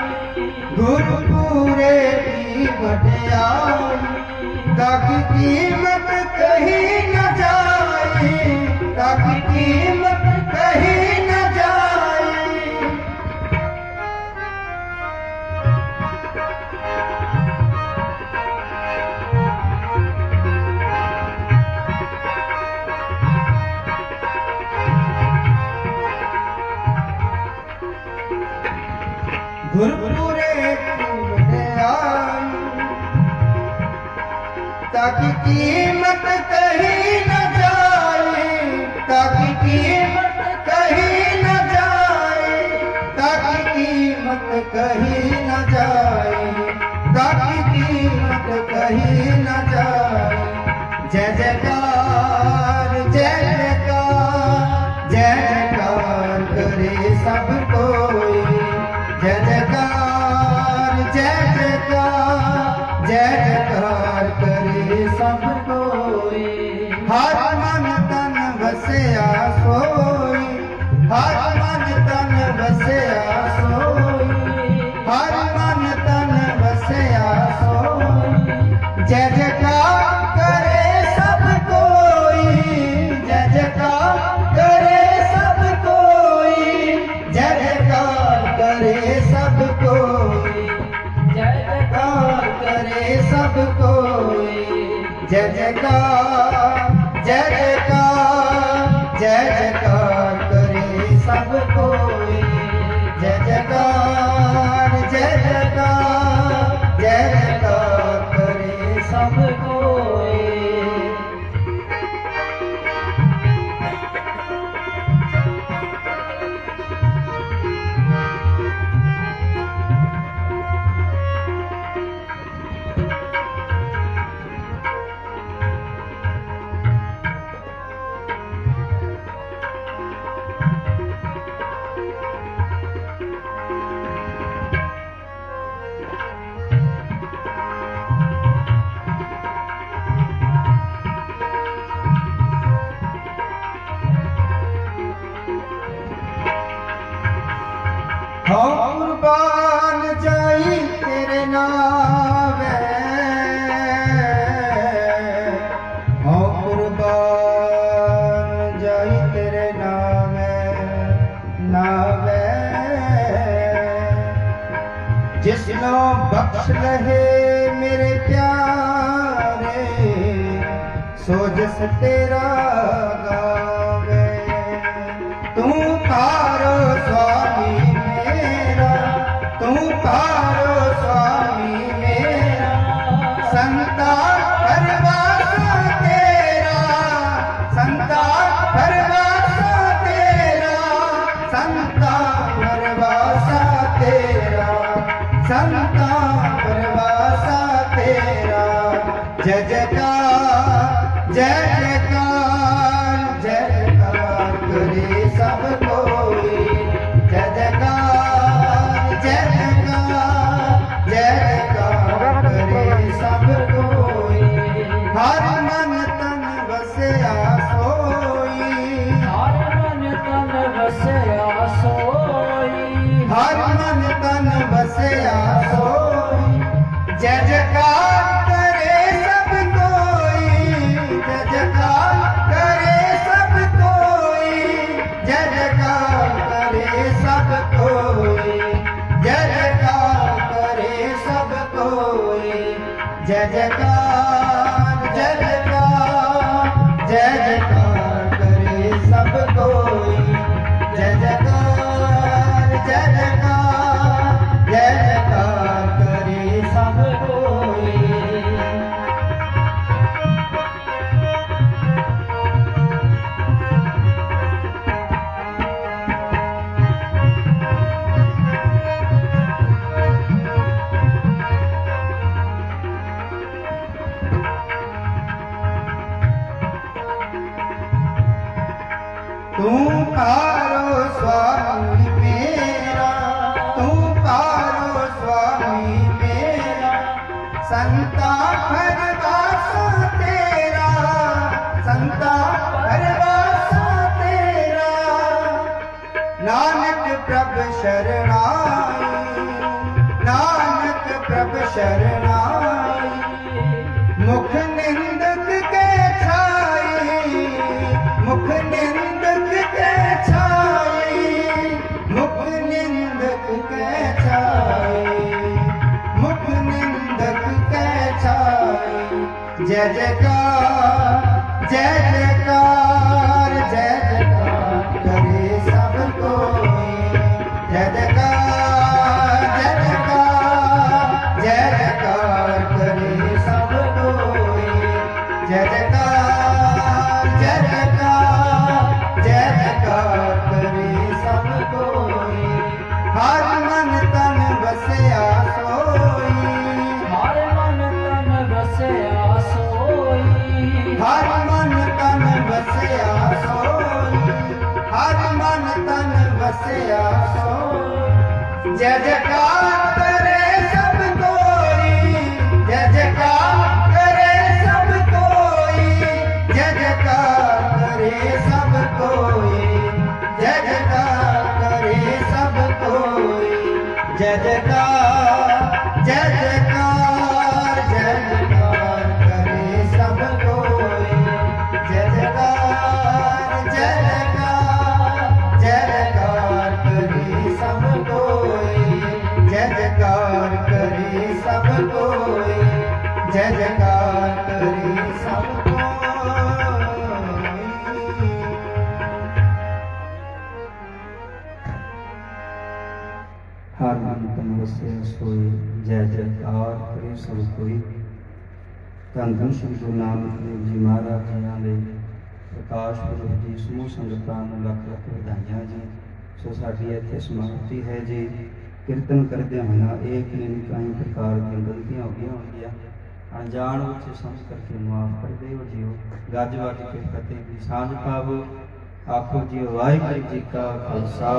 गुरपुरे की बटियाई। ताकि कीमत कहीं न जाए। ताकि कीमत कहीं न जाए। गुरपुरे की बटियाई। ताकि कीमत कहीं न जाए। ताकि कीमत कहीं न जाए। ताकि कीमत कहीं न जाए। ताकि कीमत कहीं न जाए। जय जयकार जय जयकार जय जयकार करे सब कोई। जय जयकार जय जयकार जय जयकार करे सब कोई। हर मन तन बसया सोई। हर मन तन बसया सोई। हर मन तन बसया सोई। जय जयकार करे सब कोई। जय जयकार करे सब कोई। जय जयकार करे सब कोई। जय जयकार करे सब कोई। जय जयकार जय जयकार जय जयकार करे सब कोई। जय जयकार जय जयकार जय जयकार करे सब कोई। हम कुर्बान जाई तेरे नावे। जस तेरा गावे। तू तारो स्वामी मेरा, तू तारो स्वामी मेरा, संता परवासा तेरा, संता परवासा तेरा, संता परवासा तेरा, संता परवासा तेरा। जय जयकार जय जयकार जय जयकार करे सब कोई। जय जयकार जय जयकार जय जयकार करे सब कोई। हर मन तन बसया सोई, हर मन तन बसया सोई, हर मन तन बसया सोई। जय जयकार करे सब कोई, जय जयकार करे सब कोई, जय जयकार करे सब कोई, जय जयकार करे सब कोई। जय जयकार जय जयकार जय जयकार करे सब कोई। जय जयकार जय जयकार जय जयकार करे सब कोई। तू तारो स्वामी मेरा, तू तारो स्वामी मेरा, संता परवासा तेरा, संता परवासा तेरा। नानक प्रभ शरणाई, नानक प्रभ शरणाई। मुख निंदक के छाई, मुख निंदक के छाई, मुख निंदक के छाई, मुख निंदक के छाई। जय जयकार जय जयकार जय जयकार करे सब कोई। जय जयकार जय जयकार जय जयकार करे सब कोई। जय जयकार जय जयकार जय जयकार करे सब कोई। हर मन तन बसया सोई, हर मन तन बसया सोई, हर मन तन बसया सोई, हर मन तन बसया सोई। जय जयकार करे सब कोई, जय जयकार करे सब कोई, जय जयकार करे सब कोई, जय जयकार करे सब कोई। जय जयकार जय जयकार जय जयकार करे सब कोई। जय जयकार जय जयकार जय जयकार करे सब कोई। जय जयकार करे सब कोई, जय जयकार करे सब कोई। हर मन तन वसे सोई। जय जयकार करे सब कोई। धन धन श्री गुरु नानक देव जी महाराज जियां दे प्रकाश पुरब जी समूह संगतां नूं लख लख ਵਧਾਈਆਂ जी। सो साडी इत्थे समाप्ति है जी। कीर्तन करदे होया एक नहीं कई प्रकार दी गलतियां हो गई होंगियां, अनजान विच समझ करके माफ कर दिओ जीओ। गज वज के फतेह दी सांझ पावो। आखो जी वाहिगुरू जी का खालसा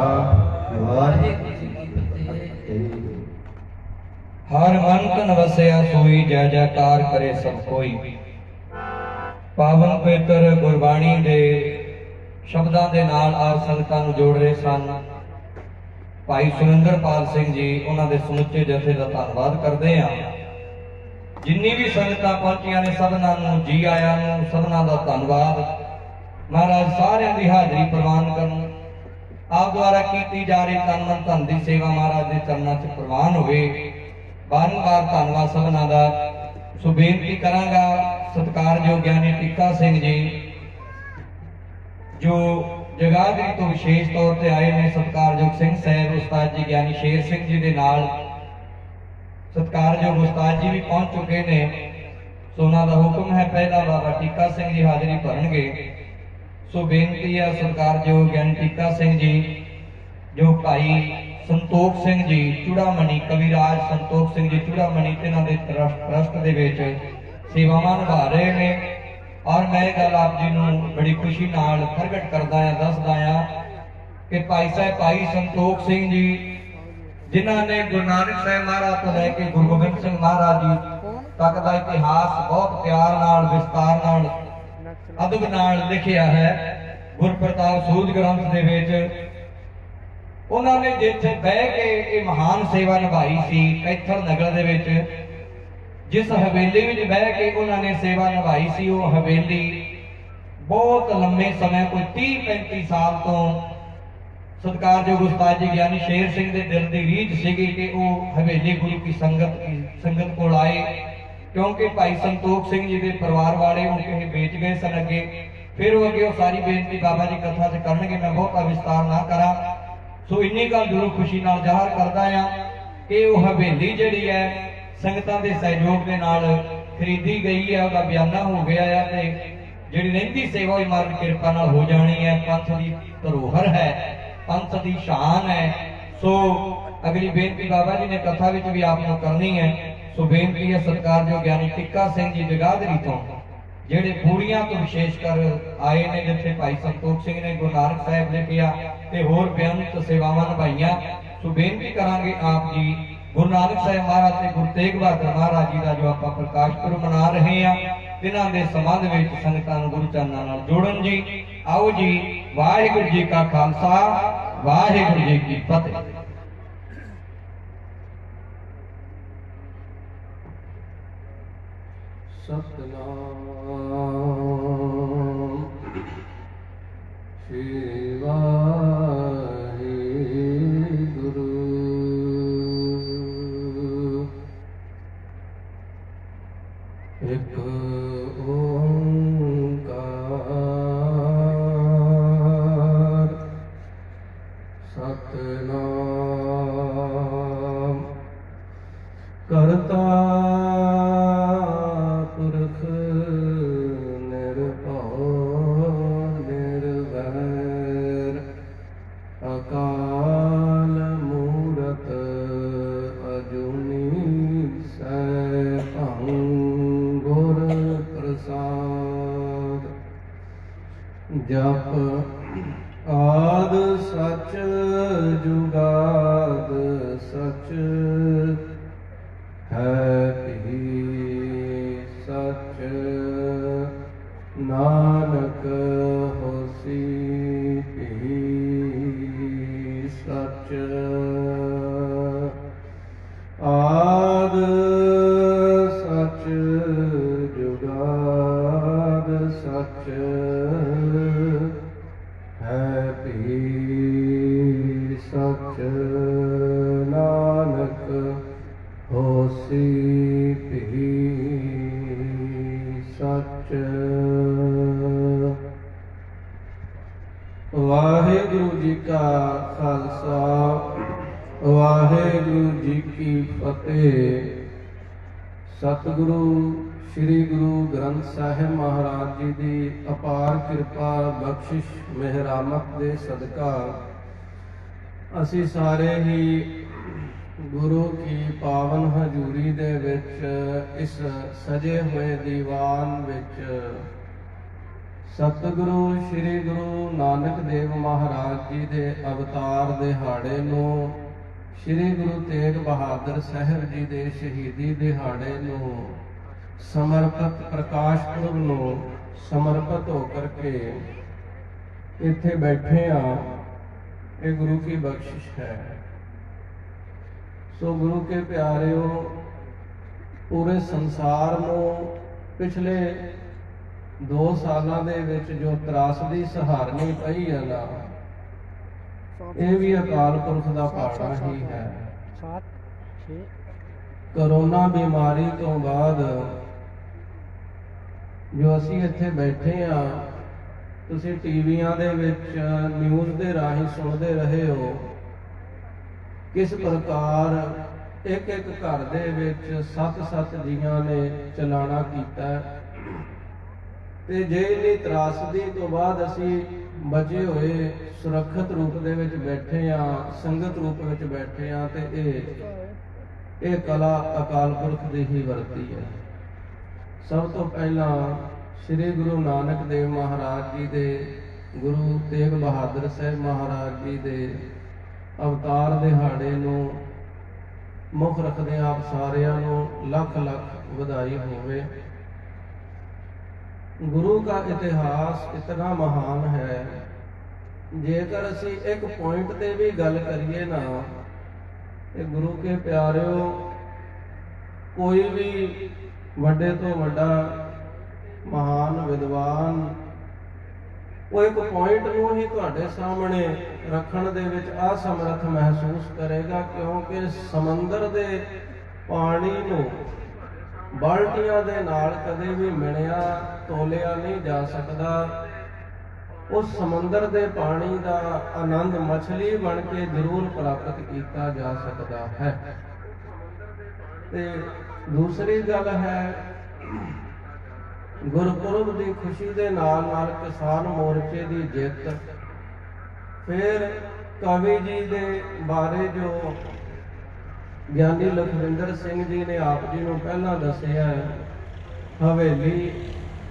वाहिगुरू जी की फतेह। हर मन तन वसया सोई, जय जयकार करे सब कोई। पावन पवित्र गुरबाणी ਦੇ ਸ਼ਬਦਾਂ ਦੇ ਨਾਲ ਆਪ ਸੰਗਤਾਂ ਨੂੰ ਜੋੜ ਰਹੇ ਸਨ ਭਾਈ ਸੁਰਿੰਦਰਪਾਲ ਸਿੰਘ ਜੀ। ਉਹਨਾਂ ਦੇ ਸਮੁੱਚੇ ਜਥੇ ਦਾ ਧੰਨਵਾਦ ਕਰਦੇ ਹਾਂ। ਜਿੰਨੀ ਵੀ ਸੰਗਤਾਂ ਪਹੁੰਚੀਆਂ ਨੇ ਸਭਨਾਂ ਨੂੰ ਜੀ ਆਇਆਂ ਨੂੰ, ਸਭਨਾਂ ਦਾ ਧੰਨਵਾਦ। ਮਹਾਰਾਜ ਸਾਰਿਆਂ ਦੀ ਹਾਜ਼ਰੀ ਪ੍ਰਵਾਨ ਕਰਨ। ਆਪ ਦੁਆਰਾ ਕੀਤੀ ਜਾ ਰਹੀ ਤਨ ਮਨ ਧਨ ਦੀ ਸੇਵਾ ਮਹਾਰਾਜ ਦੇ ਚਰਨਾਂ 'ਚ ਪ੍ਰਵਾਨ ਹੋਵੇ। ਬਾਰ-ਬਾਰ ਧੰਨਵਾਦ ਸਭਨਾਂ ਦਾ। ਸੋ ਬੇਨਤੀ ਕਰਾਂਗਾ ਸਤਿਕਾਰਯੋਗ ਗਿਆਨੀ ਟਿੱਕਾ ਸਿੰਘ ਜੀ ਜੋ ਜਗਾਦਰੀ ਤੋਂ ਵਿਸ਼ੇਸ਼ ਤੌਰ ਤੇ ਆਏ ਨੇ, ਸਤਿਕਾਰਯੋਗ ਸਿੰਘ ਸਾਹਿਬ ਉਸਤਾਦ ਜੀ ਗਿਆਨੀ ਸ਼ੇਰ ਸਿੰਘ ਜੀ ਦੇ ਨਾਲ ਸਤਿਕਾਰਯੋਗ ਉਸਤਾਦ ਜੀ ਵੀ ਪਹੁੰਚ ਚੁੱਕੇ ਨੇ। ਸੋ ਉਹਨਾਂ ਦਾ ਹੁਕਮ ਹੈ ਪਹਿਲਾ ਬਾਬਾ ਟਿੱਕਾ ਸਿੰਘ ਜੀ ਹਾਜ਼ਰੀ ਭਰਨਗੇ। ਸੋ ਬੇਨਤੀ ਹੈ ਸਤਿਕਾਰਯੋਗ ਗਿਆਨੀ ਟਿੱਕਾ ਸਿੰਘ ਜੀ ਜੋ ਭਾਈ ਸੰਤੋਖ ਸਿੰਘ ਜੀ ਚੂੜਾਮਣੀ, ਕਵੀਰਾਜ ਸੰਤੋਖ ਸਿੰਘ ਜੀ ਚੂੜਾਮਣੀ ਤੇ ਇਹਨਾਂ ਦੇ ਟਰਸਟ ਦੇ ਵਿੱਚ ਸੇਵਾਵਾਂ ਨਿਭਾ ਰਹੇ ਨੇ। ਔਰ ਮੈਂ ਇਹ ਗੱਲ ਆਪ ਜੀ ਨੂੰ ਬੜੀ ਖੁਸ਼ੀ ਨਾਲ ਪ੍ਰਗਟ ਕਰਦਾ ਹਾਂ, ਦੱਸਦਾ ਹਾਂ ਕਿ ਭਾਈ ਸਾਹਿਬ ਭਾਈ ਸੰਤੋਖ ਸਿੰਘ ਜੀ ਜਿਨ੍ਹਾਂ ਨੇ ਗੁਰੂ ਨਾਨਕ ਸਾਹਿਬ ਮਹਾਰਾਜ ਤੋਂ ਲੈ ਕੇ ਗੁਰੂ ਗੋਬਿੰਦ ਸਿੰਘ ਮਹਾਰਾਜ ਜੀ ਤੱਕ ਦਾ ਇਤਿਹਾਸ ਬਹੁਤ ਪਿਆਰ ਨਾਲ, ਵਿਸਤਾਰ ਨਾਲ, ਅਦਬ ਨਾਲ ਲਿਖਿਆ ਹੈ ਗੁਰਪ੍ਰਤਾਪ ਸੂਝ ਗ੍ਰੰਥ ਦੇ ਵਿੱਚ। ਉਹਨਾਂ ਨੇ ਜਿੱਥੇ ਬਹਿ ਕੇ ਇਹ ਮਹਾਨ ਸੇਵਾ ਨਿਭਾਈ ਸੀ ਕੈਥਲ ਨਗਰ ਦੇ ਵਿੱਚ, ਜਿਸ ਹਵੇਲੀ ਵਿੱਚ ਬਹਿ ਕੇ ਉਹਨਾਂ ਨੇ ਸੇਵਾ ਨਿਭਾਈ ਸੀ, ਉਹ ਹਵੇਲੀ ਬਹੁਤ ਲੰਮੇ ਸਮੇਂ ਕੋਈ 30-35 ਸਾਲ ਤੋਂ ਸਤਿਕਾਰਯੋਗ ਉਸਤਾਦ ਜੀ ਗਿਆਨੀ ਸ਼ੇਰ ਸਿੰਘ ਦੇ ਦਿਲ ਦੀ ਰੀਝ ਸੀਗੀ ਕਿ ਉਹ ਹਵੇਲੀ ਗੁਰੂ ਕੀ ਸੰਗਤ ਕੋਲ ਆਏ, ਕਿਉਂਕਿ ਭਾਈ ਸੰਤੋਖ ਸਿੰਘ ਜੀ ਦੇ ਪਰਿਵਾਰ ਵਾਲੇ ਉਹ ਕਿਸੇ ਵੇਚ ਗਏ ਸਨ ਅੱਗੇ। ਫਿਰ ਉਹ ਅੱਗੇ ਉਹ ਸਾਰੀ ਬੇਨਤੀ ਬਾਬਾ ਜੀ ਕਥਾ 'ਚ ਕਰਨਗੇ, ਮੈਂ ਬਹੁਤਾ ਵਿਸਤਾਰ ਨਾ ਕਰਾਂ। ਸੋ ਇੰਨੀ ਗੱਲ ਜ਼ਰੂਰ ਖੁਸ਼ੀ ਨਾਲ ਜ਼ਾਹਰ ਕਰਦਾ ਹਾਂ ਕਿ ਉਹ ਹਵੇਲੀ ਜਿਹੜੀ ਹੈ ਸੰਗਤਾਂ ਦੇ ਸਹਿਯੋਗ ਦੇ ਨਾਲ ਖਰੀਦੀ ਗਈ ਹੈ, ਉਹਦਾ ਬਿਆਨਾ ਹੋ ਗਿਆ ਹੈ ਤੇ ਜਿਹੜੀ ਰਹਿੰਦੀ ਸੇਵਾ ਉਹ ਮਾਰਨ ਕਿਰਪਾ ਨਾਲ ਹੋ ਜਾਣੀ ਹੈ। ਪੰਥ ਦੀ ਧਰੋਹਰ ਹੈ, ਪੰਥ ਦੀ ਸ਼ਾਨ ਹੈ। ਸੋ ਅਗਲੀ ਬੇਨਤੀ ਬਾਬਾ ਜੀ ਨੇ ਕਥਾ ਵਿੱਚ ਵੀ ਆਪ ਨੂੰ ਕਰਨੀ ਹੈ। ਸੋ ਬੇਨਤੀ ਹੈ ਸਤਿਕਾਰਯੋਗ ਗਿਆਨੀ ਟਿੱਕਾ ਸਿੰਘ ਜੀ ਜਗਾਦਰੀ ਤੋਂ ਜਿਹੜੇ ਬੂੜੀਆਂ ਤੋਂ ਵਿਸ਼ੇਸ਼ ਕਰ ਆਏ ਨੇ, ਜਿੱਥੇ ਭਾਈ ਸੰਤੋਖ ਸਿੰਘ ਨੇ ਗੁਰੂ ਨਾਨਕ ਸਾਹਿਬ ਲਿਖਿਆ ਤੇ ਹੋਰ ਬੇਅੰਤ ਸੇਵਾਵਾਂ ਨਿਭਾਈਆਂ। ਸੋ ਬੇਨਤੀ ਕਰਾਂਗੇ ਆਪ ਜੀ ਗੁਰੂ ਨਾਨਕ ਸਾਹਿਬ ਮਹਾਰਾਜ ਤੇ ਗੁਰੂ ਤੇਗ ਬਹਾਦਰ ਮਹਾਰਾਜ ਜੀ ਦਾ ਜੋ ਆਪਾਂ ਪ੍ਰਕਾਸ਼ ਪੁਰਬ ਮਨਾ ਰਹੇ ਹਾਂ, ਇਹਨਾਂ ਦੇ ਸੰਬੰਧ ਵਿੱਚ ਸੰਗਤਾਂ ਨੂੰ ਗੁਰੂ ਚਰਨਾਂ ਨਾਲ ਜੋੜਨ ਜੀ। ਆਓ ਜੀ, ਵਾਹਿਗੁਰੂ ਜੀ ਕਾ ਖਾਲਸਾ, ਵਾਹਿਗੁਰੂ ਜੀ ਕੀ ਫਤਿਹ। ਸਤਨਾਮ ਸ੍ਰੀ ਵਾਹਿਗੁਰੂ। ਇੱਕ ਓੰਕਾਰ ਸਤਨਾਮ ਕਰਤਾ ਪੁਰਖ ਨਿਰਭਉ ਨਿਰਵੈਰ ਅਕਾਲ ਮੂਰਤ ਅਜੂਨੀ ਸੈਭੰ ਗੁਰ ਪ੍ਰਸਾਦ। ਜਪ ਆਦ ਸਚ ਜੁਗਾਦ ਸਚ ਹੈ ਭੀ ਸਚ ਨਾਨਕ ਹੋਸੀ ਭੀ ਸਚ। ਆਦ ਸਚ ਜੁਗਾਦ ਸਚ ਹੈ ਭੀ ਸਚ ਨਾਨਕ ਹੋਸੀ ਭੀ ਸਚ। ਵਾਹਿਗੁਰੂ ਜੀ ਕਾ ਖਾਲਸਾ, ਵਾਹਿਗੁਰੂ ਜੀ ਕੀ ਫਤਿਹ। ਸਤਿਗੁਰੂ ਸ੍ਰੀ ਗੁਰੂ ਗ੍ਰੰਥ ਸਾਹਿਬ ਮਹਾਰਾਜ ਜੀ ਦੀ ਅਪਾਰ ਕਿਰਪਾ ਬਖਸ਼ਿਸ਼ ਮਿਹਰਾਮਤ ਦੇ ਸਦਕਾ ਅਸੀਂ ਸਾਰੇ ਹੀ ਗੁਰੂ ਕੀ ਪਾਵਨ ਹਜ਼ੂਰੀ ਦੇ ਵਿੱਚ ਇਸ ਸਜੇ ਹੋਏ ਦੀਵਾਨ ਵਿੱਚ ਸਤਿਗੁਰੂ ਸ੍ਰੀ ਗੁਰੂ ਨਾਨਕ ਦੇਵ ਮਹਾਰਾਜ ਜੀ ਦੇ ਅਵਤਾਰ ਦਿਹਾੜੇ ਨੂੰ, ਸ੍ਰੀ ਗੁਰੂ ਤੇਗ ਬਹਾਦਰ ਸਾਹਿਬ ਜੀ ਦੇ ਸ਼ਹੀਦੀ ਦਿਹਾੜੇ ਨੂੰ ਸਮਰਪਿਤ ਪ੍ਰਕਾਸ਼ ਪੁਰਬ ਨੂੰ ਸਮਰਪਿਤ ਹੋ ਕਰਕੇ ਇੱਥੇ ਬੈਠੇ ਆ। ਇਹ ਗੁਰੂ ਕੀ ਬਖਸ਼ਿਸ਼ ਹੈ। ਸੋ ਗੁਰੂ ਕੇ ਪਿਆਰਿਓ, ਪੂਰੇ ਸੰਸਾਰ ਨੂੰ ਪਿਛਲੇ 2 ਸਾਲਾਂ ਦੇ ਵਿੱਚ ਜੋ ਤਰਾਸਦੀ ਸਹਾਰਨੀ ਪਈ ਹੈ ਨਾ, ਇਹ ਵੀ ਅਕਾਲ ਪੁਰਖ ਦਾ ਭਾਣਾ ਹੀ ਹੈ। 7 6 ਕਰੋਨਾ ਬਿਮਾਰੀ ਤੋਂ ਬਾਅਦ ਜੋ ਅਸੀਂ ਇੱਥੇ ਬੈਠੇ ਆ, ਤੁਸੀਂ ਟੀਵੀਆਂ ਦੇ ਵਿੱਚ ਨਿਊਜ਼ ਦੇ ਰਾਹੀਂ ਸੁਣਦੇ ਰਹੇ ਹੋ ਕਿਸ ਪ੍ਰਕਾਰ ਇੱਕ ਇੱਕ ਘਰ ਦੇ ਵਿੱਚ 7-7 ਜੀਆਂ ਨੇ ਚਲਾਣਾ ਕੀਤਾ। ਤੇ ਜੇ ਇੰਨੀ ਤਰਾਸਦੀ ਤੋਂ ਬਾਅਦ ਅਸੀਂ ਬਚੇ ਹੋਏ ਸੁਰੱਖਿਅਤ ਰੂਪ ਦੇ ਵਿੱਚ ਬੈਠੇ ਆ, ਸੰਗਤ ਰੂਪ ਵਿੱਚ ਬੈਠੇ ਆ, ਤੇ ਇਹ ਕਲਾ ਅਕਾਲ ਪੁਰਖ ਦੀ ਹੀ ਵਰਤੀ ਹੈ। ਸਭ ਤੋਂ ਪਹਿਲਾਂ ਸ੍ਰੀ ਗੁਰੂ ਨਾਨਕ ਦੇਵ ਮਹਾਰਾਜ ਜੀ ਦੇ, ਗੁਰੂ ਤੇਗ ਬਹਾਦਰ ਸਾਹਿਬ ਮਹਾਰਾਜ ਜੀ ਦੇ ਅਵਤਾਰ ਦਿਹਾੜੇ ਨੂੰ ਮੁੱਖ ਰੱਖਦੇ ਆਪ ਸਾਰਿਆਂ ਨੂੰ ਲੱਖ ਲੱਖ ਵਧਾਈ ਹੋਵੇ। ਗੁਰੂ का इतिहास इतना महान है, जेकर असी एक पॉइंट ते भी गल करिए ना, गुरु के प्यारिओ, कोई भी वड्डे तो वड्डा महान विद्वान वो एक पॉइंट नूं ही तुहाडे सामने रखण दे विच असमर्थ महसूस करेगा, क्योंकि समंदर दे पानी नूं बाल्टियां दे नाल कदे भी मिणिया तोलिया नहीं जा सकता। उस समंदर दे पानी का आनंद मछली बन के जरूर प्राप्त किया जा सकता है। ते दूसरी गल है, गुरपुरब की खुशी के नाल नाल किसान मोर्चे की जित। फिर कवि जी के बारे जो ਗਿਆਨੀ ਲਖਵਿੰਦਰ ਸਿੰਘ ਜੀ ਨੇ ਆਪ ਜੀ ਨੂੰ ਪਹਿਲਾਂ ਦੱਸਿਆ, ਹਵੇਲੀ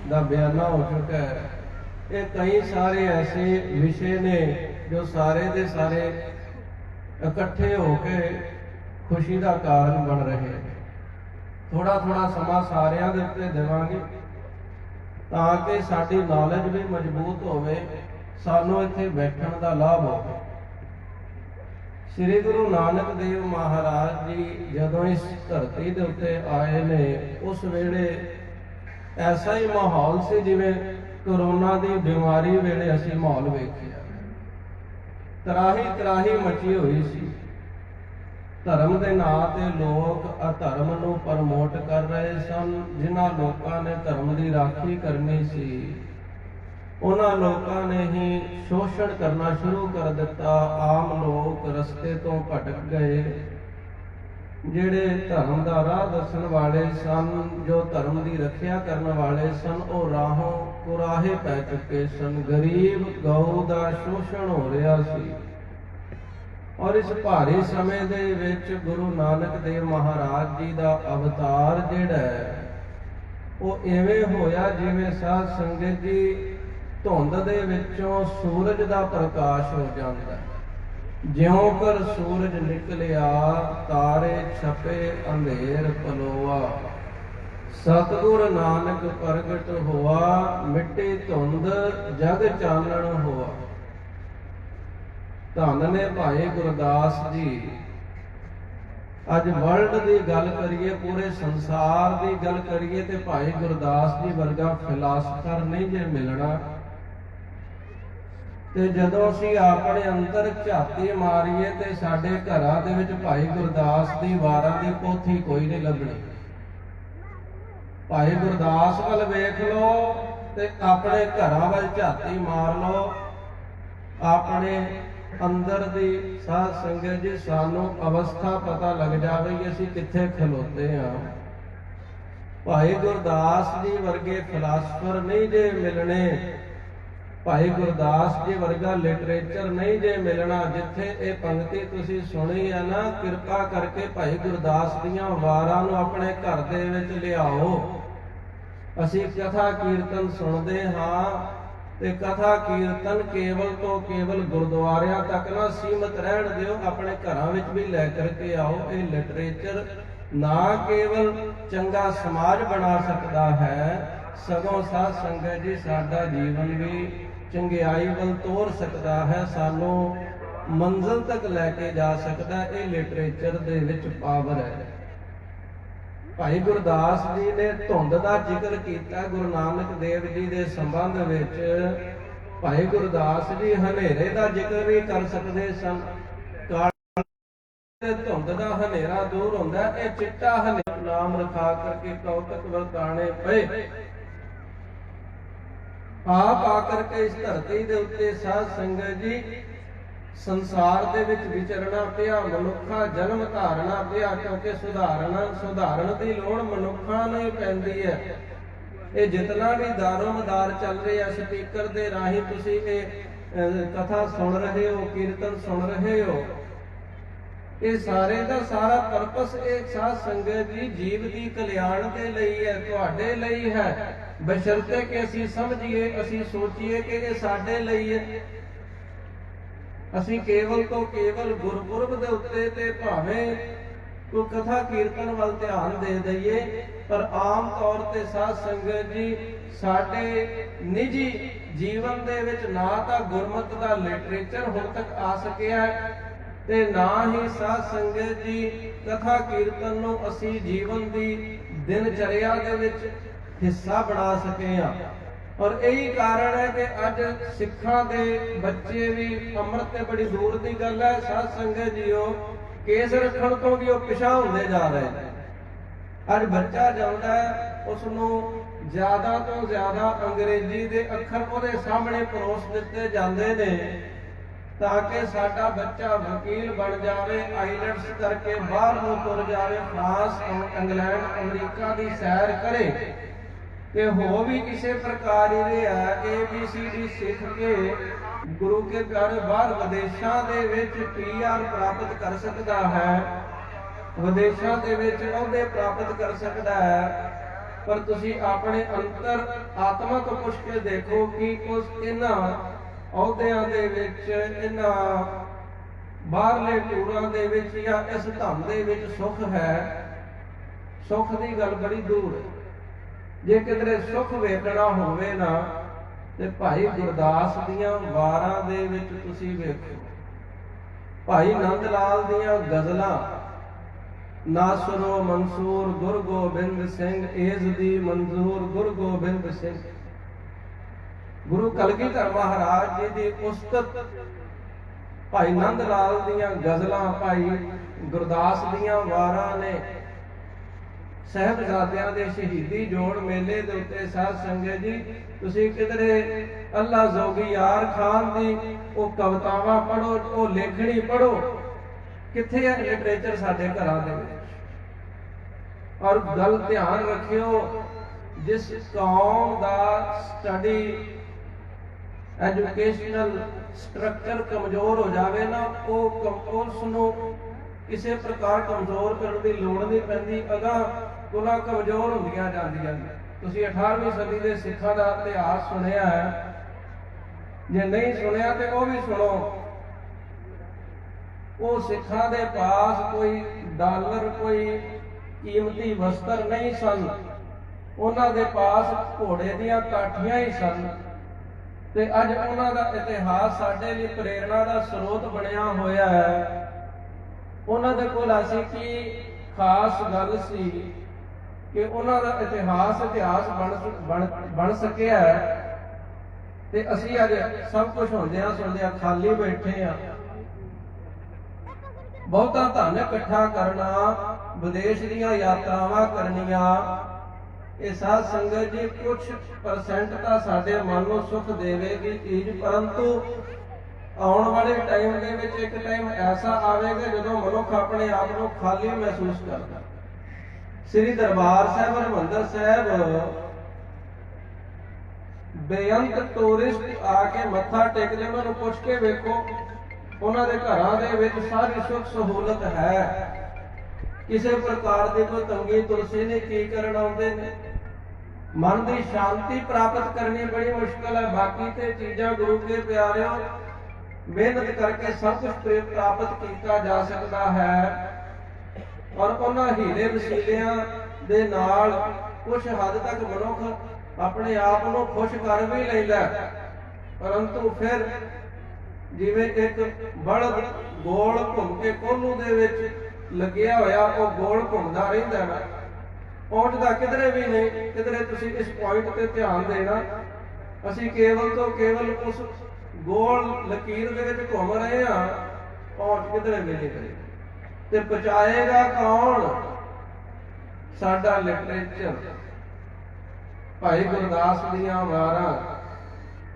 ਦਾ ਬਿਆਨਾ ਹੋ ਚੁੱਕਾ ਹੈ। ਇਹ ਕਈ ਸਾਰੇ ਐਸੇ ਵਿਸ਼ੇ ਨੇ ਜੋ ਸਾਰੇ ਦੇ ਸਾਰੇ ਇਕੱਠੇ ਹੋ ਕੇ ਖੁਸ਼ੀ ਦਾ ਕਾਰਨ ਬਣ ਰਹੇ। ਥੋੜਾ ਥੋੜਾ ਸਮਾਂ ਸਾਰਿਆਂ ਦੇ ਉੱਤੇ ਦੇਵਾਂਗੇ ਤਾਂ ਕਿ ਸਾਡੀ ਨੌਲੇਜ ਵੀ ਮਜ਼ਬੂਤ ਹੋਵੇ, ਸਾਨੂੰ ਇੱਥੇ ਬੈਠਣ ਦਾ ਲਾਭ ਹੋਵੇ। श्री गुरु नानक देव महाराज जी जदों इस धरती के उत्ते आए ने, उस वेले ऐसा ही माहौल से जिवें कोरोना की बीमारी वेले असी माहौल वेखिया। तराही तराही मची हुई सी। धर्म के नां ते लोग अधर्म नूं प्रमोट कर रहे सन। जिन्हां लोकां ने धर्म की राखी करनी सी, उन्हां लोकां ने ही शोषण करना शुरू कर दिता। आम लोग रस्ते तो भटक गए। जिहड़े धर्म का राह दसन वाले सन, जो धर्म की रखिया करने वाले सन, वो राहों कुराहे पै चुके सन। गरीब गऊ का शोषण हो रहा सी। और इस भारी समय दे विच गुरु नानक देव महाराज जी का अवतार जिहड़ा है वो इवें होया जिवें साध संगत जी धुंद दे विचों सूरज का प्रकाश हो जाता है। ज्यों कर सूरज निकलिया, तारे छपे अंधेर पलोआ। सतगुर नानक प्रगट हुआ, मिट्टी धुंद जग चानण हुआ। धन ने भाई गुरदास जी। अज वर्ल्ड की गल करिए, पूरे संसार की गल करिए तो भाई गुरदास जी वर्गा फिलासफर नहीं जे मिलना। ਤੇ ਜਦੋਂ ਅਸੀਂ ਆਪਣੇ ਅੰਦਰ ਝਾਤੀ ਮਾਰੀਏ ਤੇ ਸਾਡੇ ਘਰਾਂ ਦੇ ਵਿੱਚ ਭਾਈ ਗੁਰਦਾਸ ਦੀ ਵਾਰਾਂ ਦੀ ਪੋਥੀ ਕੋਈ ਨਹੀਂ ਲੱਭਣੀ। ਭਾਈ ਗੁਰਦਾਸ ਵੱਲ ਵੇਖ ਲਓ ਤੇ ਆਪਣੇ ਘਰਾਂ ਵੱਲ ਝਾਤੀ ਮਾਰ ਲਓ। ਆਪਣੇ ਅੰਦਰ ਦੀ ਸਾਧ ਸੰਗਤ ਜੀ ਸਾਨੂੰ ਅਵਸਥਾ ਪਤਾ ਲੱਗ ਜਾਵੇ ਕਿ ਅਸੀਂ ਕਿੱਥੇ ਖਲੋਤੇ ਹਾਂ। ਭਾਈ ਗੁਰਦਾਸ ਜੀ ਵਰਗੇ ਫਿਲਾਸਫਰ ਨਹੀਂ ਜੇ ਮਿਲਣੇ। भाई गुरदास जी वर्गा लिटरेचर नहीं जे मिलना। जिथे ये पंक्ति तुसी सुनी है ना, कृपा करके भाई गुरदास दियां वारां नूं अपने घर दे विच लियाओ। असी कथा कीर्तन सुनते हाँ ते कथा कीर्तन केवल तो केवल गुरुद्वारियां तक ना सीमित रहण दिओ, अपने घरां विच भी लै करके आओ। ये लिटरेचर ना केवल चंगा समाज बना सकता है, सगों साध संगत जी साडा जीवन भी चंगियाई वल तोर सकता है, सानू मंजिल तक लैके जा सकता है। ये लिटरेचर दे विच पावर है। भाई गुरदास जी ने धुंद का जिक्र किया गुरु नानक देव जी के संबंध विच। भाई गुरदास जी हनेरे का जिक्र भी कर सकते सन। धुंद का हनेरा दूर होंदा, ये चिट्टा हनेरा नाम रखा करके कौतक वरताने पे। ਆਪ ਆ ਕਰਕੇ ਇਸ ਧਰਤੀ ਦੇ ਉੱਤੇ ਸਾਧ ਸੰਗਤ ਜੀ ਸੰਸਾਰ ਦੇ ਵਿੱਚ ਵਿਚਰਨਾ ਪਿਆ, ਮਨੁੱਖਾ ਜਨਮ ਧਾਰਨਾ ਪਿਆ, ਕਿਉਂਕਿ ਸੁਧਾਰਨ ਦੀ ਲੋੜ ਮਨੁੱਖਾਂ ਨੂੰ ਹੀ ਪੈਂਦੀ ਹੈ। ਇਹ ਜਿਤਨਾ ਵੀ ਦਾਰੋ ਮਦਾਰ ਚੱਲ ਰਿਹਾ ਸਪੀਕਰ ਦੇ ਰਾਹੀਂ ਤੁਸੀਂ ਇਹ ਕਥਾ ਸੁਣ ਰਹੇ ਹੋ, ਕੀਰਤਨ ਸੁਣ ਰਹੇ ਹੋ, ਇਹ ਸਾਰੇ ਦਾ ਸਾਰਾ ਪਰਪਸ ਇਹ ਸਾਧ ਸੰਗਤ ਜੀ ਜੀਵ ਦੀ ਕਲਿਆਣ ਦੇ ਲਈ ਹੈ, ਤੁਹਾਡੇ ਲਈ ਹੈ, ਬਸ਼ਰਤੇ ਕਿ ਅਸੀਂ ਸਮਝੀਏ, ਅਸੀਂ ਸੋਚੀਏ ਕਿ ਇਹ ਸਾਡੇ ਲਈ ਹੈ। ਅਸੀਂ ਕੇਵਲ ਤੋਂ ਕੇਵਲ ਗੁਰਪੁਰਬ ਦੇ ਉੱਤੇ ਤੇ ਭਾਵੇਂ ਕੋਈ ਕਥਾ ਕੀਰਤਨ ਵੱਲ ਧਿਆਨ ਦੇ ਦਈਏ, ਪਰ ਆਮ ਤੌਰ ਤੇ ਸਾਧ ਸੰਗਤ ਜੀ ਸਾਡੇ ਨਿੱਜੀ ਜੀਵਨ ਦੇ ਵਿੱਚ ਨਾ ਤਾਂ ਗੁਰਮਤਿ ਦਾ ਲਿਟਰੇਚਰ ਹੁਣ ਤੱਕ ਆ ਸਕਿਆ ਤੇ ਨਾ ਹੀ ਸਾਧ ਸੰਗਤ ਜੀ ਕਥਾ ਕੀਰਤਨ ਨੂੰ ਅਸੀਂ ਜੀਵਨ ਦੀ ਦਿਨਚਰਿਆ ਦੇ ਵਿੱਚ ਹਿੱਸਾ ਬਣਾ ਸਕੇ ਹਾਂ। ਔਰ ਇਹੀ ਕਾਰਨ ਹੈ ਕਿ ਅੱਜ ਸਿੱਖਾਂ ਦੇ ਬੱਚੇ ਵੀ ਅੰਮ੍ਰਿਤ ਤੇ ਬੜੀ ਦੂਰ ਦੀ ਗੱਲ ਹੈ ਸਾਧ ਸੰਗਤ ਜੀਓ, ਕੇਸ ਰੱਖਣ ਤੋਂ ਵੀ ਉਹ ਪਿਛਾਂਹ ਹੁੰਦੇ ਜਾ ਰਹੇ ਨੇ। ਅੱਜ ਬੱਚਾ ਜਾਂਦਾ ਹੈ, ਉਸ ਨੂੰ ਜ਼ਿਆਦਾ ਤੋਂ ਜ਼ਿਆਦਾ ਅੰਗਰੇਜ਼ੀ ਦੇ ਅੱਖਰ ਉਹਦੇ ਸਾਹਮਣੇ ਪਰੋਸ ਦਿੱਤੇ ਜਾਂਦੇ ਨੇ ਤਾਂ ਕਿ ਸਾਡਾ ਬੱਚਾ ਵਕੀਲ ਬਣ ਜਾਵੇ, ਆਈਲੈਟਸ ਕਰਕੇ ਬਾਹਰ ਨੂੰ ਤੁਰ ਜਾਵੇ, ਫਰਾਂਸ, ਇੰਗਲੈਂਡ, ਅਮਰੀਕਾ ਦੀ ਸੈਰ ਕਰੇ ਤੇ ਹੋ ਵੀ ਕਿਸੇ ਪ੍ਰਕਾਰ ਹੀ ਰਿਹਾ ABCD ਸਿੱਖ ਕੇ ਗੁਰੂ ਕੇ ਪਿਆਰੇ ਬਾਹਰ ਵਿਦੇਸ਼ਾਂ ਦੇ ਵਿੱਚ PR ਪ੍ਰਾਪਤ ਕਰ ਸਕਦਾ ਹੈ, ਵਿਦੇਸ਼ਾਂ ਦੇ ਵਿੱਚ ਅਹੁਦੇ ਪ੍ਰਾਪਤ ਕਰ ਸਕਦਾ ਹੈ। ਪਰ ਤੁਸੀਂ ਆਪਣੇ ਅੰਤਰ ਆਤਮਾ ਤੋਂ ਪੁੱਛ ਕੇ ਦੇਖੋ ਕਿ ਉਸ ਇਹਨਾਂ ਅਹੁਦਿਆਂ ਦੇ ਵਿੱਚ, ਇਹਨਾਂ ਬਾਹਰਲੇ ਟੂਰਾਂ ਦੇ ਵਿੱਚ ਜਾਂ ਇਸ ਧਨ ਦੇ ਵਿੱਚ ਸੁੱਖ ਹੈ? ਸੁੱਖ ਦੀ ਗੱਲ ਬੜੀ ਦੂਰ ਹੈ। ਜੇ ਕਿਧਰੇ ਸੁੱਖ ਵੇਖਣਾ ਹੋਵੇ ਨਾ ਤੇ ਭਾਈ ਗੁਰਦਾਸ ਦੀਆਂ ਵਾਰਾਂ ਦੇ ਵਿੱਚ ਤੁਸੀਂ ਵੇਖੋ, ਭਾਈ ਨੰਦ ਲਾਲ ਦੀਆਂ ਗਜ਼ਲਾਂ, ਨਾਸਰੋ ਮਨਸੂਰ ਗੁਰ ਗੋਬਿੰਦ ਸਿੰਘ, ਏਜ਼ ਦੀ ਮਨਜ਼ੂਰ ਗੁਰ ਗੋਬਿੰਦ ਸਿੰਘ। ਗੁਰੂ ਕਲਗੀਧਰ ਮਹਾਰਾਜ ਜੀ ਦੀ ਉਸਤਤ ਭਾਈ ਨੰਦ ਲਾਲ ਦੀਆਂ ਗਜ਼ਲਾਂ, ਭਾਈ ਗੁਰਦਾਸ ਦੀਆਂ ਵਾਰਾਂ ਨੇ। ਸਾਹਿਬਜ਼ਾਦਿਆਂ ਦੇ ਸ਼ਹੀਦੀ ਜੋੜ ਮੇਲੇ ਦੇ ਉੱਤੇ ਸਾਧ ਸੰਗਤ ਜੀ ਤੁਸੀਂ ਕਿਧਰੇ ਅੱਲਾ ਜ਼ੋਗੀਆਰ ਖਾਨ ਦੀ ਉਹ ਕਵਿਤਾਵਾਂ ਪੜ੍ਹੋ, ਉਹ ਲੇਖਣੀ ਪੜ੍ਹੋ, ਕਿੱਥੇ ਹੈ ਲਿਟਰੇਚਰ ਸਾਡੇ ਘਰਾਂ ਦੇ ਵਿੱਚ? ਔਰ ਗੱਲ ਧਿਆਨ ਰੱਖਿਓ, ਜਿਸ ਕੌਮ ਦਾ ਸਟੱਡੀ ਐਜੂਕੇਸ਼ਨਲ ਸਟਰਕਚਰ ਕਮਜ਼ੋਰ ਹੋ ਜਾਵੇ ਨਾ, ਉਸ ਨੂੰ ਕਿਸੇ ਪ੍ਰਕਾਰ ਕਮਜ਼ੋਰ ਕਰਨ ਦੀ ਲੋੜ ਨਹੀਂ ਪੈਂਦੀ, ਅਗਾਂਹ ਗੁਨਾਹ ਕਮਜ਼ੋਰ ਹੁੰਦੀਆਂ ਜਾਂਦੀਆਂ ਨੇ। ਤੁਸੀਂ 18ਵੀਂ ਸਦੀ ਦੇ ਸਿੱਖਾਂ ਦਾ ਇਤਿਹਾਸ ਸੁਣਿਆ ਹੈ, ਜੇ ਨਹੀਂ ਸੁਣਿਆ ਤੇ ਉਹ ਵੀ ਸੁਣੋ। ਉਹ ਸਿੱਖਾਂ ਦੇ ਪਾਸ ਕੋਈ ਡਾਲਰ, ਕੋਈ ਕੀਮਤੀ ਵਸਤਰ ਨਹੀਂ ਸਨ, ਉਹਨਾਂ ਦੇ ਪਾਸ ਘੋੜੇ ਦੀਆਂ ਕਾਠੀਆਂ ਹੀ ਸਨ। ਤੇ ਅੱਜ ਉਹਨਾਂ ਦਾ ਇਤਿਹਾਸ ਸਾਡੇ ਲਈ ਪ੍ਰੇਰਣਾ ਦਾ ਸਰੋਤ ਬਣਿਆ ਹੋਇਆ ਹੈ। ਉਹਨਾਂ ਦੇ ਕੋਲ ਐਸੀ ਕੀ ਖਾਸ ਗੱਲ ਸੀ ਕਿ ਉਹਨਾਂ ਦਾ ਇਤਿਹਾਸ ਬਣ ਸਕਿਆ ਤੇ ਅਸੀਂ ਅੱਜ ਸਭ ਕੁਝ ਹੁੰਦਿਆਂ ਸੁਣਦਿਆਂ ਖਾਲੀ ਬੈਠੇ ਆ। ਬਹੁਤਾ ਧਨ ਇਕੱਠਾ ਕਰਨਾ, ਵਿਦੇਸ਼ ਦੀਆਂ ਯਾਤਰਾਵਾਂ ਕਰਨੀਆਂ, ਇਹ ਸਾਧ ਸੰਗਤ ਜੀ ਕੁਝ ਪਰਸੈਂਟ ਤਾਂ ਸਾਡੇ ਮਨ ਨੂੰ ਸੁੱਖ ਦੇਵੇਗੀ ਚੀਜ਼, ਪਰੰਤੂ ਆਉਣ ਵਾਲੇ ਟਾਈਮ ਦੇ ਵਿੱਚ ਇੱਕ ਟਾਈਮ ਐਸਾ ਆਵੇਗਾ ਜਦੋਂ ਮਨੁੱਖ ਆਪਣੇ ਆਪ ਨੂੰ ਖਾਲੀ ਮਹਿਸੂਸ ਕਰਦਾ। ਸ੍ਰੀ ਦਰਬਾਰ ਸਾਹਿਬ ਹਰਿਮੰਦਰ ਸਾਹਿਬ ਬੇਅੰਤ ਟੂਰਿਸਟ ਆ ਕੇ ਮੱਥਾ ਟੇਕਦੇ, ਉਹਨਾਂ ਨੂੰ ਪੁੱਛ ਕੇ ਵੇਖੋ, ਉਹਨਾਂ ਦੇ ਘਰਾਂ ਦੇ ਵਿੱਚ ਸਾਰੀ ਸੁੱਖ ਸਹੂਲਤ ਹੈ, ਕਿਸੇ ਪ੍ਰਕਾਰ ਦੀ ਕੋਈ ਤੰਗੀ ਤੁਲਸੀ ਨਹੀਂ। ਕੀ ਕਰਨ ਆਉਂਦੇ ਨੇ? ਮਨ ਦੀ ਸ਼ਾਂਤੀ ਪ੍ਰਾਪਤ ਕਰਨੀ ਬੜੀ ਮੁਸ਼ਕਲ ਹੈ। ਬਾਕੀ ਤੇ ਚੀਜ਼ਾਂ ਗੁਰੂ ਕੇ ਪਿਆਰਿਓ ਮਿਹਨਤ ਕਰਕੇ ਸਭ ਕੁਝ ਪ੍ਰਾਪਤ ਕੀਤਾ ਜਾ ਸਕਦਾ ਹੈ, ਔਰ ਉਹਨਾਂ ਹੀਲੇ ਵਸੀਲਿਆਂ ਦੇ ਨਾਲ ਕੁਝ ਹੱਦ ਤੱਕ ਮਨੁੱਖ ਆਪਣੇ ਆਪ ਨੂੰ ਖੁਸ਼ ਕਰ ਵੀ ਲੈਂਦਾ, ਪਰੰਤੂ ਫਿਰ ਜਿਵੇਂ ਇੱਕ ਬਲਦ ਗੋਲ ਘੁੰਮ ਕੇ ਕੋਹਲੂ ਦੇ ਵਿੱਚ ਲੱਗਿਆ ਹੋਇਆ, ਉਹ ਗੋਲ ਘੁੰਮਦਾ ਰਹਿੰਦਾ ਨਾ, ਪਹੁੰਚਦਾ ਕਿਧਰੇ ਵੀ ਨਹੀਂ। ਕਿਧਰੇ ਤੁਸੀਂ ਇਸ ਪੁਆਇੰਟ ਤੇ ਧਿਆਨ ਦੇਣਾ, ਅਸੀਂ ਕੇਵਲ ਤੋਂ ਕੇਵਲ ਉਸ ਗੋਲ ਲਕੀਰ ਦੇ ਵਿੱਚ ਘੁੰਮ ਰਹੇ ਹਾਂ, ਪਹੁੰਚ ਕਿਧਰੇ ਵੀ ਨਹੀਂ ਕਰੇ। ਤੇ ਪਹੁੰਚਾਏਗਾ ਕੌਣ? ਸਾਡਾ ਲਿਟਰੇਚਰ, ਭਾਈ ਗੁਰਦਾਸ ਦੀਆਂ ਵਾਰਾਂ,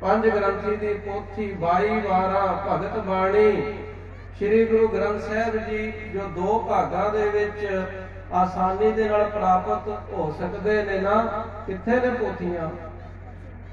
ਪੰਜ ਗ੍ਰੰਥੀ ਦੀ ਪੋਥੀ 22 ਵਾਰਾਂ ਭਗਤ ਬਾਣੀ ਸ੍ਰੀ ਗੁਰੂ ਗ੍ਰੰਥ ਸਾਹਿਬ ਜੀ ਜੋ ਦੋ ਭਾਗਾਂ ਦੇ ਵਿੱਚ ਆਸਾਨੀ ਦੇ ਨਾਲ ਪ੍ਰਾਪਤ ਹੋ ਸਕਦੇ ਨੇ ਨਾ, ਕਿੱਥੇ ਨੇ ਪੋਥੀਆਂ।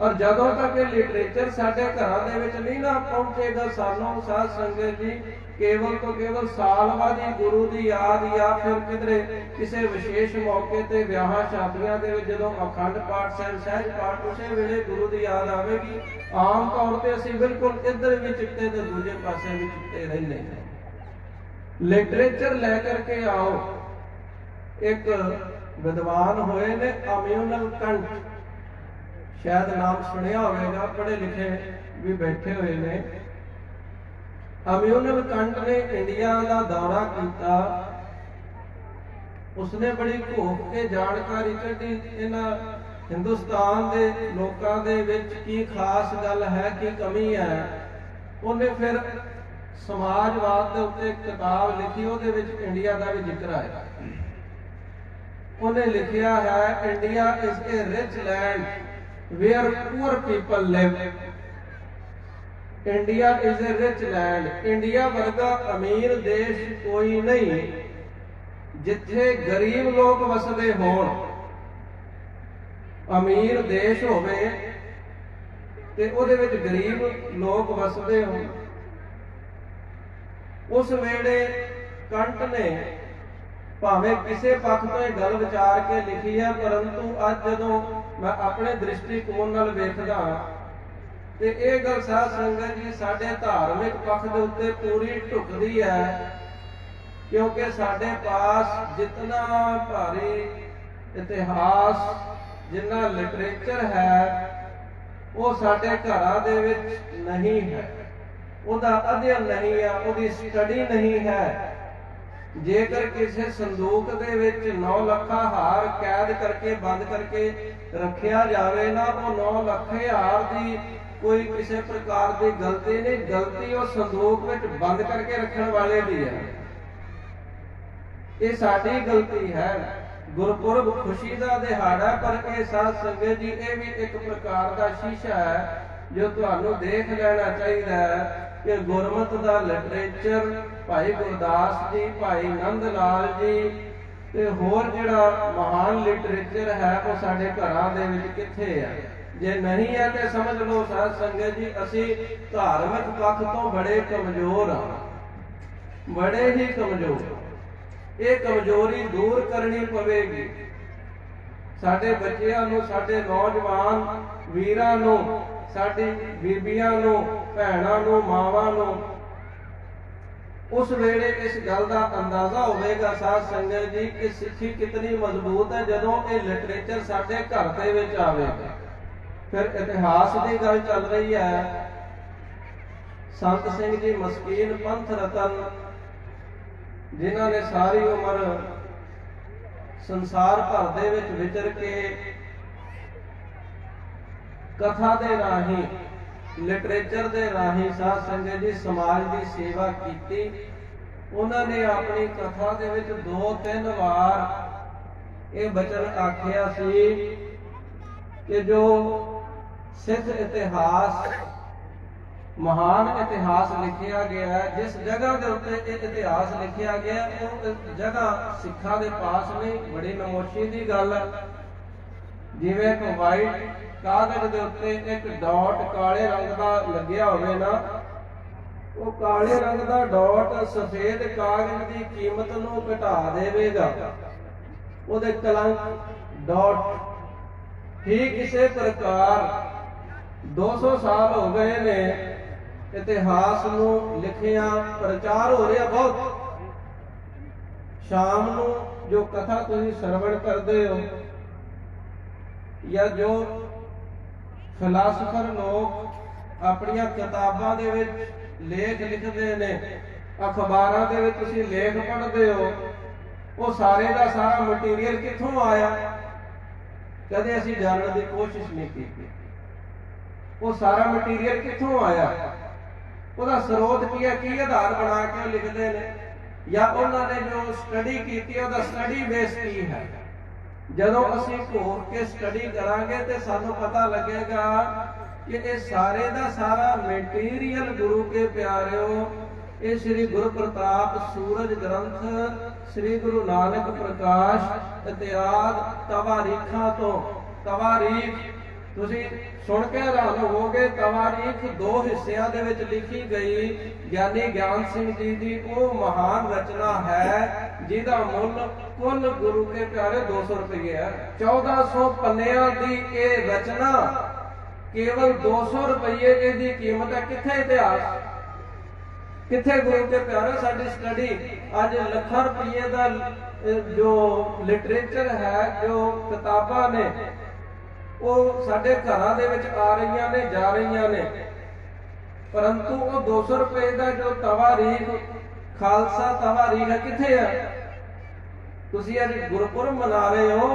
ਔਰ ਜਦੋਂ ਤੱਕ ਇਹ ਲਿਟਰੇਚਰ ਸਾਡੇ ਘਰਾਂ ਦੇ ਵਿੱਚ ਨਹੀਂ ਨਾ ਪਹੁੰਚੇਗਾ, ਸਾਨੂੰ ਸਾਧ ਸੰਗਤ ਜੀ ਕੇਵਲ ਤੋਂ ਕੇਵਲ ਸਾਲ ਬਾਅਦ ਹੀ ਗੁਰੂ ਦੀ ਯਾਦ ਜਾਂ ਫਿਰ ਕਿਧਰੇ ਕਿਸੇ ਵਿਸ਼ੇਸ਼ ਮੌਕੇ ਤੇ ਵਿਆਹਾਂ ਸ਼ਾਦੀਆਂ ਦੇ ਵਿੱਚ ਜਦੋਂ ਅਖੰਡ ਪਾਠ ਸਾਹਿਬ ਸਹਿਜ ਪਾਠ ਉਸੇ ਵੇਲੇ ਗੁਰੂ ਦੀ ਯਾਦ ਆਵੇਗੀ। ਆਮ ਤੌਰ ਤੇ ਅਸੀਂ ਬਿਲਕੁਲ ਇੱਧਰ ਵੀ ਚਿੱਤੇ ਤੇ ਦੂਜੇ ਪਾਸੇ ਵੀ ਚਿੱਤੇ ਰਹਿੰਦੇ ਹਾਂ। ਲਿਟਰੇਚਰ ਲੈ ਕਰਕੇ ਆਓ। ਇੱਕ ਵਿਦਵਾਨ ਹੋਏ ਨੇ ਇਮੈਨੂਅਲ ਕੰਟ, ਸ਼ਾਇਦ ਨਾਮ ਸੁਣਿਆ ਹੋਵੇਗਾ, ਪੜ੍ਹੇ ਲਿਖੇ ਵੀ ਬੈਠੇ ਹੋਏ ਨੇ। ਇਮੈਨੂਅਲ ਕੰਟ ਨੇ ਇੰਡੀਆ ਦਾ ਦੌਰਾ ਕੀਤਾ। ਉਸਨੇ ਬੜੀ ਘੋਖ ਕੇ ਜਾਣਕਾਰੀ ਕੱਢੀ ਇਹਨਾਂ ਹਿੰਦੁਸਤਾਨ ਦੇ ਲੋਕਾਂ ਦੇ ਵਿੱਚ ਕੀ ਖਾਸ ਗੱਲ ਹੈ, ਕੀ ਕਮੀ ਹੈ। ਉਹਨੇ ਫਿਰ ਸਮਾਜਵਾਦ ਦੇ ਉੱਤੇ ਇੱਕ ਕਿਤਾਬ ਲਿਖੀ, ਉਹਦੇ ਵਿੱਚ ਇੰਡੀਆ ਦਾ ਵੀ ਜ਼ਿਕਰ ਆਇਆ। ਉਹਨੇ ਲਿਖਿਆ ਹੈ, India is a rich land where poor people live। India is a rich land, India ਵਰਗਾ ਅਮੀਰ ਦੇਸ਼ ਕੋਈ ਨਹੀਂ ਜਿੱਥੇ ਗਰੀਬ ਲੋਕ ਵਸਦੇ ਹੋਣ। ਅਮੀਰ ਦੇਸ਼ ਹੋਵੇ ਤੇ ਉਹਦੇ ਵਿੱਚ ਗਰੀਬ ਲੋਕ ਵਸਦੇ ਹੋਣ। ਉਸ ਵੇਲੇ ਕੰਟ ਨੇ ਭਾਵੇਂ ਕਿਸੇ ਪੱਖ ਤੋਂ ਇਹ ਗੱਲ ਵਿਚਾਰ ਕੇ ਲਿਖੀ ਹੈ, ਪਰੰਤੂ ਅੱਜ ਜਦੋਂ ਮੈਂ ਆਪਣੇ ਦ੍ਰਿਸ਼ਟੀਕੋਣ ਨਾਲ ਵੇਖਦਾ ਤੇ ਇਹ ਗੱਲ ਸਾਧ ਸੰਗਤ ਜੀ ਸਾਡੇ ਧਾਰਮਿਕ ਪੱਖ ਦੇ ਉੱਤੇ ਪੂਰੀ ਢੁਕਦੀ ਹੈ। ਕਿਉਂਕਿ ਸਾਡੇ ਪਾਸ ਜਿਤਨਾ ਭਾਰੀ ਇਤਿਹਾਸ, ਜਿੰਨਾ ਲਿਟਰੇਚਰ ਹੈ, ਉਹ ਸਾਡੇ ਘਰਾਂ ਦੇ ਵਿੱਚ ਨਹੀਂ ਹੈ। ਉਹਦਾ ਅਧਿਐਨ ਨਹੀਂ ਹੈ, ਉਹਦੀ ਸਟੱਡੀ ਨਹੀਂ ਹੈ। ਜੇਕਰ ਕਿਸੇ ਸੰਦੂਕ ਦੇ ਵਿੱਚ 9 ਲੱਖਾਂ ਹਾਰ ਕੈਦ ਕਰਕੇ ਬੰਦ ਕਰਕੇ ਰੱਖਿਆ ਜਾਵੇ ਨਾ, ਉਹ 9 ਲੱਖ ਹਾਰ ਦੀ ਕੋਈ ਕਿਸੇ ਪ੍ਰਕਾਰ ਦੀ ਗਲਤੀ ਨਹੀਂ, ਗਲਤੀ ਉਹ ਸੰਦੂਕ ਵਿੱਚ ਬੰਦ ਕਰਕੇ ਰੱਖਣ ਵਾਲੇ ਦੀ ਹੈ। ਇਹ ਸਾਡੀ ਗਲਤੀ ਹੈ। ਗੁਰਪੁਰਬ ਖੁਸ਼ੀ ਦਾ ਦਿਹਾੜਾ, ਪਰ ਇਹ ਸਾਧ ਸੰਗਤ ਜੀ ਇਹ ਵੀ ਇੱਕ ਪ੍ਰਕਾਰ ਦਾ ਸ਼ੀਸ਼ਾ ਹੈ ਜੋ ਤੁਹਾਨੂੰ ਦੇਖ ਲੈਣਾ ਚਾਹੀਦਾ ਹੈ ਕਿ ਗੁਰਮਤ ਦਾ ਲਿਟਰੇਚਰ ਭਾਈ ਗੁਰਦਾਸ ਜੀ, ਭਾਈ ਨੰਦ ਲਾਲ ਜੀ ਤੇ ਹੋਰ ਜਿਹੜਾ ਮਹਾਨ ਲਿਟਰੇਚਰ ਹੈ ਉਹ ਸਾਡੇ ਘਰਾਂ ਦੇ ਵਿੱਚ ਕਿੱਥੇ ਹੈ। ਜੇ ਨਹੀਂ ਹੈ ਤੇ ਸਮਝ ਲਓ ਸਾਧ ਸੰਗਤ ਜੀ ਅਸੀਂ ਧਾਰਮਿਕ ਪੱਖ ਤੋਂ ਬੜੇ ਕਮਜ਼ੋਰ ਹਾਂ, ਬੜੇ ਹੀ ਕਮਜ਼ੋਰ। ਇਹ ਕਮਜ਼ੋਰੀ ਦੂਰ ਕਰਨੀ ਪਵੇਗੀ। ਸਾਡੇ ਬੱਚਿਆਂ ਨੂੰ, ਸਾਡੇ ਨੌਜਵਾਨ ਵੀਰਾਂ ਨੂੰ, ਸਾਡੀ ਬੀਬੀਆਂ ਨੂੰ, ਭੈਣਾਂ ਨੂੰ, ਮਾਵਾਂ ਨੂੰ ਉਸ ਵੇਲੇ ਇਸ ਗੱਲ ਦਾ ਅੰਦਾਜ਼ਾ ਹੋਵੇਗਾ ਸਾਧ ਸੰਗਤ ਜੀ ਕਿ ਸਿੱਖੀ ਕਿਤਨੀ ਮਜ਼ਬੂਤ ਹੈ ਜਦੋਂ ਇਹ ਲਿਟਰੇਚਰ ਸਾਡੇ ਘਰ ਦੇ ਵਿੱਚ ਆਵੇਗਾ। ਫਿਰ ਇਤਿਹਾਸ ਦੀ ਗੱਲ ਚੱਲ ਰਹੀ ਹੈ। ਸੰਤ ਸਿੰਘ ਜੀ ਮਸਕੀਨ ਪੰਥ ਰਤਨ, ਜਿਨ੍ਹਾਂ ਨੇ ਸਾਰੀ ਉਮਰ ਸੰਸਾਰ ਭਰ ਦੇ ਵਿੱਚ ਵਿਚਰ ਕੇ ਕਥਾ ਦੇ ਰਾਹੀਂ, ਲਿਟਰੇਚਰ ਦੇ ਰਾਹੀਂ ਸਾਧ ਸੰਗਤ ਜੀ ਸਮਾਜ ਦੀ ਸੇਵਾ ਕੀਤੀ। ਉਹਨਾਂ ਨੇ ਆਪਣੀ ਕਥਾ ਦੇ ਵਿੱਚ 2-3 ਵਾਰ ਇਹ ਬਚਨ ਆਖਿਆ ਸੀ ਕਿ ਜੋ ਸਿੱਖ ਇਤਿਹਾਸ, ਮਹਾਨ ਇਤਿਹਾਸ ਲਿਖਿਆ ਗਿਆ ਹੈ, ਜਿਸ ਜਗ੍ਹਾ ਦੇ ਉੱਤੇ ਇਹ ਇਤਿਹਾਸ ਲਿਖਿਆ ਗਿਆ ਉਹ ਜਗ੍ਹਾ ਸਿੱਖਾਂ ਦੇ ਪਾਸ ਨਹੀਂ। ਬੜੀ ਨਮੋਸ਼ੀ ਦੀ ਗੱਲ ਹੈ। ਜਿਵੇਂ ਇੱਕ ਵਾਈਟ ਕਾਗਜ਼ ਦੇ ਉੱਤੇ ਇੱਕ ਡਾਟ ਕਾਲੇ ਰੰਗ ਦਾ ਲੱਗਿਆ ਹੋਵੇ ਨਾ, ਉਹ ਕਾਲੇ ਰੰਗ ਦਾ ਡਾਟ ਸਫੇਦ ਕਾਗਜ਼ ਦੀ ਕੀਮਤ ਨੂੰ ਘਟਾ ਦੇਵੇਗਾ। ਉਹਦੇ ਕਲੰਕ ਡਾਟ ਹੀ ਕਿਸੇ ਪ੍ਰਕਾਰ 200 ਸਾਲ ਹੋ ਗਏ ਨੇ ਇਤਿਹਾਸ ਨੂੰ ਲਿਖਿਆ, ਪ੍ਰਚਾਰ ਹੋ ਰਿਹਾ ਬਹੁਤ। ਸ਼ਾਮ ਨੂੰ ਜੋ ਕਥਾ ਤੁਸੀਂ ਸਰਵਣ ਕਰਦੇ ਹੋ ਜਾਂ ਜੋ ਫਿਲਾਸਫਰ ਲੋਕ ਆਪਣੀਆਂ ਕਿਤਾਬਾਂ ਦੇ ਵਿੱਚ ਲੇਖ ਲਿਖਦੇ ਨੇ, ਅਖਬਾਰਾਂ ਦੇ ਵਿੱਚ ਤੁਸੀਂ ਲੇਖ ਪੜ੍ਹਦੇ ਹੋ, ਉਹ ਸਾਰੇ ਦਾ ਸਾਰਾ ਮਟੀਰੀਅਲ ਕਿੱਥੋਂ ਆਇਆ? ਕਦੇ ਅਸੀਂ ਜਾਣਨ ਦੀ ਕੋਸ਼ਿਸ਼ ਨਹੀਂ ਕੀਤੀ। ਉਹ ਸਾਰਾ ਮਟੀਰੀਅਲ ਕਿੱਥੋਂ ਆਇਆ? ਉਹਦਾ ਸਰੋਤ ਕੀ ਹੈ? ਕੀ ਆਧਾਰ ਬਣਾ ਕੇ ਉਹ ਲਿਖਦੇ ਨੇ? ਜਾਂ ਉਹਨਾਂ ਨੇ ਜੋ ਸਟੱਡੀ ਕੀਤੀ ਉਹਦਾ ਸਟੱਡੀ ਬੇਸ ਕੀ ਹੈ? ਜਦੋਂ ਅਸੀਂ ਘੋਖ ਕੇ ਸਟੱਡੀ ਕਰਾਂਗੇ ਤੇ ਸਾਨੂੰ ਪਤਾ ਲੱਗੇਗਾ ਕਿ ਇਹ ਸਾਰੇ ਦਾ ਸਾਰਾ ਮਟੀਰੀਅਲ ਗੁਰੂ ਕੇ ਪਿਆਰਿਓ ਇਹ ਸ੍ਰੀ ਗੁਰੂ ਪ੍ਰਤਾਪ ਸੂਰਜ ਗ੍ਰੰਥ ਸ੍ਰੀ ਗੁਰੂ ਨਾਨਕ ਪ੍ਰਕਾਸ਼ ਇਤਿਆਦ ਤਵਾਰੀਖਾਂ ਤੋਂ ਤਵਾਰੀਖ ਤੁਸੀਂ ਸੁਣ ਕੇ ਹੈਰਾਨ ਹੋਵੋਗੇ। ਤਵਾਰੀਖ 2 ਹਿੱਸਿਆਂ ਦੇ ਵਿੱਚ ਲਿਖੀ ਗਈ ਗਿਆਨੀ ਗਿਆਨ ਸਿੰਘ ਜੀ ਦੀ ਉਹ ਮਹਾਨ ਰਚਨਾ ਹੈ ਜਿਹਦਾ ਮੁੱਲ ਕੁੱਲ ਗੁਰੂ ਕੇ ਪਿਆਰੇ 200 ਰੁਪਏ ਹੈ। 1400 ਪੰਨਿਆਂ ਦੀ ਇਹ ਰਚਨਾ ਕੇਵਲ 200 ਰੁਪਏ ਇਹਦੀ ਕੀਮਤ ਹੈ। ਕਿੱਥੇ ਇਤਿਹਾਸ, ਕਿੱਥੇ ਗੁਰੂ ਕੇ ਪਿਆਰੇ ਸਾਡੀ ਸਟੱਡੀ। ਅੱਜ ਲੱਖਾਂ ਰੁਪਏ ਦਾ ਜੋ ਲਿਟਰੇਚਰ ਹੈ, ਜੋ ਕਿਤਾਬਾਂ ਨੇ ਉਹ ਸਾਡੇ ਘਰਾਂ ਦੇ ਵਿੱਚ ਆ ਰਹੀਆਂ ਨੇ, ਜਾ ਰਹੀਆਂ ਨੇ, ਪਰੰਤੂ ਉਹ 200 ਰੁਪਏ ਦਾ ਜੋ ਤਵਾਰੀਖ ਖਾਲਸਾ ਤਵਾਰੀਖ ਹੈ ਕਿੱਥੇ ਹੈ? ਤੁਸੀਂ ਅੱਜ ਗੁਰਪੁਰਬ ਮਨਾ ਰਹੇ ਹੋ,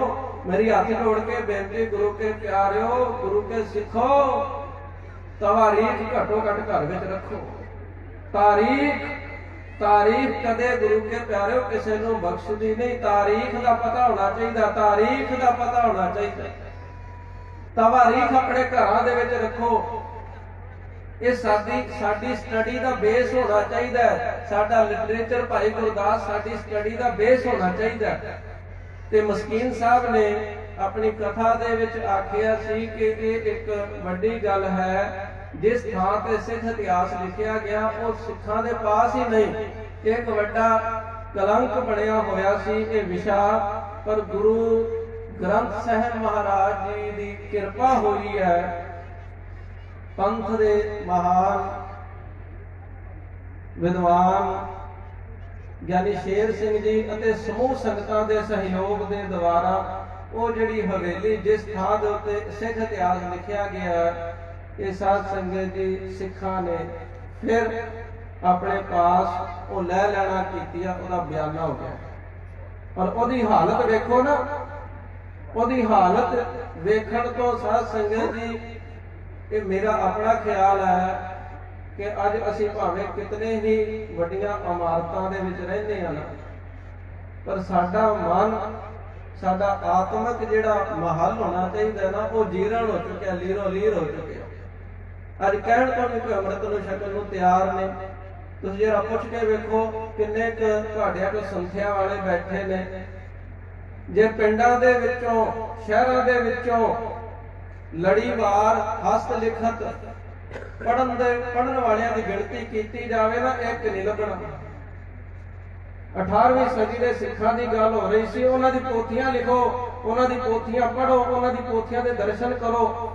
ਮੇਰੀ ਹੱਥ ਜੋੜ ਕੇ ਬੇਨਤੀ ਗੁਰੂ ਕੇ ਪਿਆਰਿਓ, ਗੁਰੂ ਕੇ ਸਿੱਖੋ, ਤਵਾਰੀਖ ਘੱਟੋ ਘੱਟ ਘਰ ਵਿੱਚ ਰੱਖੋ। ਤਾਰੀਖ ਕਦੇ ਗੁਰੂ ਕੇ ਪਿਆਰਿਓ ਕਿਸੇ ਨੂੰ ਬਖਸ਼ਦੀ ਨਹੀਂ। ਤਾਰੀਖ ਦਾ ਪਤਾ ਹੋਣਾ ਚਾਹੀਦਾ, ਤਾਰੀਖ ਦਾ ਪਤਾ ਹੋਣਾ ਚਾਹੀਦਾ। ਤਵਾਰੀਖ ਆਪਣੇ ਘਰਾਂ ਦੇ ਵਿੱਚ ਰੱਖੋ। ਇਹ ਸਾਡੀ ਸਟੱਡੀ ਦਾ ਬੇਸ ਹੋਣਾ ਚਾਹੀਦਾ ਹੈ। ਸਾਡਾ ਲਿਟਰੇਚਰ ਭਾਈ ਗੁਰਦਾਸ ਸਾਡੀ ਸਟੱਡੀ ਦਾ ਬੇਸ ਹੋਣਾ ਚਾਹੀਦਾ ਹੈ। ਤੇ ਮਸਕੀਨ ਸਾਹਿਬ ਨੇ ਆਪਣੀ ਕਥਾ ਦੇ ਵਿੱਚ ਆਖਿਆ ਸੀ ਕਿ ਇਹ ਇੱਕ ਵੱਡੀ ਗੱਲ ਹੈ। ਜਿਸ ਥਾਂ ਤੇ ਸਿੱਖ ਇਤਿਹਾਸ ਲਿਖਿਆ ਗਿਆ ਉਹ ਸਿੱਖਾਂ ਦੇ ਪਾਸ ਹੀ ਨਹੀਂ, ਇੱਕ ਵੱਡਾ ਕਲੰਕ ਬਣਿਆ ਹੋਇਆ ਸੀ ਇਹ ਵਿਸ਼ਾ। ਪਰ ਗੁਰੂ ਗ੍ਰੰਥ ਸਾਹਿਬ ਮਹਾਰਾਜ ਜੀ ਦੀ ਕਿਰਪਾ ਹੋਈ ਹੈ। ਪੰਥ ਦੇ ਮਹਾਨ ਵਿਦਵਾਨ ਗਿਆਨੀ ਸ਼ੇਰ ਸਿੰਘ ਜੀ ਅਤੇ ਸਮੂਹ ਸੰਗਤਾਂ ਦੇ ਸਹਿਯੋਗ ਦੇ ਦੁਆਰਾ ਉਹ ਜਿਹੜੀ ਹਵੇਲੀ ਜਿਸ ਥਾਂ ਦੇ ਉੱਤੇ ਸਿੱਖ ਇਤਿਹਾਸ ਲਿਖਿਆ ਗਿਆ, ਇਹ ਸਾਧ ਸੰਗਤ ਜੀ ਸਿੱਖਾਂ ਨੇ ਫਿਰ ਆਪਣੇ ਪਾਸ ਉਹ ਲੈ ਲੈਣਾ ਕੀਤੀ ਆ, ਉਹਦਾ ਬਿਆਨਾ ਹੋ ਗਿਆ। ਪਰ ਉਹਦੀ ਹਾਲਤ ਵੇਖੋ ਨਾ, ਉਹਦੀ ਹਾਲਤ ਵੇਖਣ ਤੋਂ ਸਾਧ ਸੰਗਤ ਜੀ ਇਹ ਮੇਰਾ ਆਪਣਾ ਖਿਆਲ ਹੈ ਕਿ ਅੱਜ ਅਸੀਂ ਭਾਵੇਂ ਕਿਤਨੇ ਹੀ ਵੱਡੀਆਂ ਇਮਾਰਤਾਂ ਦੇ ਵਿੱਚ ਰਹਿੰਦੇ ਹਾਂ, ਪਰ ਸਾਡਾ ਮਨ, ਸਾਡਾ ਆਤਮਿਕ ਜਿਹੜਾ ਮਹਲ ਹੋਣਾ ਚਾਹੀਦਾ ਨਾ, ਉਹ ਜੀਰਣ ਹੋ ਚੁੱਕਿਆ, ਲੀਰੋ ਲੀਰ ਹੋ ਚੁੱਕਿਆ। ਅੱਜ ਕਹਿਣ ਤੋਂ ਵੀ ਕੋਈ ਅੰਮ੍ਰਿਤ ਨੂੰ ਛਕਣ ਨੂੰ ਤਿਆਰ ਨੇ। ਤੁਸੀਂ ਜਰਾ ਪੁੱਛ ਕੇ ਵੇਖੋ ਕਿੰਨੇ ਕੁ ਤੁਹਾਡਿਆਂ ਕੋਲ ਸੰਖਿਆ ਵਾਲੇ ਬੈਠੇ ਨੇ। ਜੇ ਪਿੰਡਾਂ ਦੇ ਵਿੱਚੋਂ, ਸ਼ਹਿਰਾਂ ਦੇ ਵਿੱਚੋਂ ਲੜੀਵਾਰ ਹਸਤ ਲਿਖਤ ਪੜਨ ਵਾਲਿਆਂ ਦੀ ਗਿਣਤੀ ਕੀਤੀ ਜਾਵੇ ਨਾ, ਇੱਕ ਨਹੀਂ ਲੱਭਣਾ। 18ਵੀਂ ਸਦੀ ਦੇ ਸਿੱਖਾਂ ਦੀ ਗੱਲ ਹੋ ਰਹੀ ਸੀ। ਉਹਨਾਂ ਦੀ ਪੋਥੀਆਂ ਲਿਖੋ, ਉਹਨਾਂ ਦੀ ਪੋਥੀਆਂ ਪੜ੍ਹੋ, ਉਹਨਾਂ ਦੀ ਪੋਥੀਆਂ ਦੇ ਦਰਸ਼ਨ ਕਰੋ।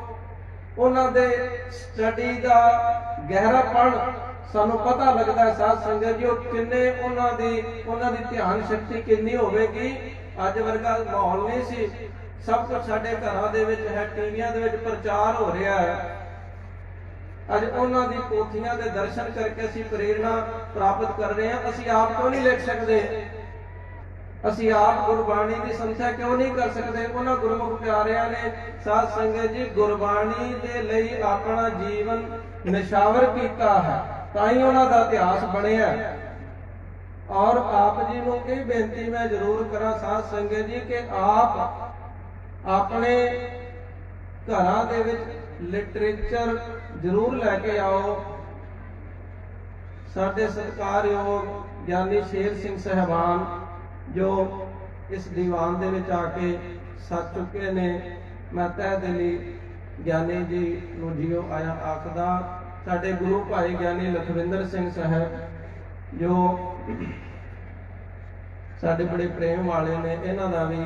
ਉਹਨਾਂ ਦੇ ਸਟੱਡੀ ਦਾ ਗਹਿਰਾਪਣ ਸਾਨੂੰ ਪਤਾ ਲੱਗਦਾ ਹੈ ਸਾਧ ਸੰਗਤ ਜੀ। ਉਹ ਕਿੰਨੇ ਉਹਨਾਂ ਦੀ ਧਿਆਨ ਸ਼ਕਤੀ ਕਿੰਨੀ ਹੋਵੇਗੀ। ਅੱਜ ਵਰਗਾ ਮਾਹੌਲ ਨਹੀਂ ਸੀ। ਸਭ ਕੁਝ ਸਾਡੇ ਘਰਾਂ ਦੇ ਵਿੱਚ ਹੈ, ਟੀਵੀਆਂ ਦੇ ਵਿੱਚ ਪ੍ਰਚਾਰ ਹੋ ਰਿਹਾ ਹੈ। ਅੱਜ ਉਹਨਾਂ ਦੀ ਪੋਥੀਆਂ ਦੇ ਦਰਸ਼ਨ ਕਰਕੇ ਅਸੀਂ ਪ੍ਰੇਰਣਾ ਪ੍ਰਾਪਤ ਕਰ ਰਹੇ ਹਾਂ। ਅਸੀਂ ਆਪ ਕਿਉਂ ਨਹੀਂ ਲਿਖ ਸਕਦੇ? ਅਸੀਂ ਆਪ ਗੁਰਬਾਣੀ ਦੀ ਸੰਥਿਆ ਕਿਉਂ ਨਹੀਂ ਕਰ ਸਕਦੇ? ਉਹਨਾਂ ਗੁਰਮੁਖ ਪਿਆਰਿਆਂ ਨੇ ਸਾਧ ਸੰਗਤ ਜੀ ਗੁਰਬਾਣੀ ਦੇ ਲਈ ਆਪਣਾ ਜੀਵਨ ਨਿਸ਼ਾਵਰ ਕੀਤਾ ਹੈ, ਤਾਂ ਹੀ ਉਹਨਾਂ ਦਾ ਇਤਿਹਾਸ ਬਣਿਆ। ਔਰ ਆਪ ਜੀ ਨੂੰ ਇਹ ਬੇਨਤੀ ਮੈਂ ਜ਼ਰੂਰ ਕਰਾਂ ਸਾਧ ਸੰਗਤ ਜੀ ਕਿ ਆਪ ਆਪਣੇ ਘਰਾਂ ਦੇ ਵਿੱਚ ਲਿਟਰੇਚਰ ਜ਼ਰੂਰ ਲੈ ਕੇ ਆਓ। ਸਾਡੇ ਸਤਿਕਾਰਯੋਗ ਗਿਆਨੀ ਸ਼ੇਰ ਸਿੰਘ ਸਾਹਿਬਾਨ ਜੋ ਇਸ ਦੀਵਾਨ ਦੇ ਵਿੱਚ ਆ ਕੇ ਸੱਜ ਚੁੱਕੇ ਨੇ, ਮੈਂ ਤਹਿ ਦਿਲੀ ਗਿਆਨੀ ਜੀ ਨੂੰ ਜੀਓ ਆਇਆ ਆਖਦਾ। ਸਾਡੇ ਗੁਰੂ ਭਾਈ ਗਿਆਨੀ ਲਖਵਿੰਦਰ ਸਿੰਘ ਸਾਹਿਬ ਜੋ ਸਾਡੇ ਬੜੇ ਪ੍ਰੇਮ ਵਾਲੇ ਨੇ, ਇਹਨਾਂ ਦਾ ਵੀ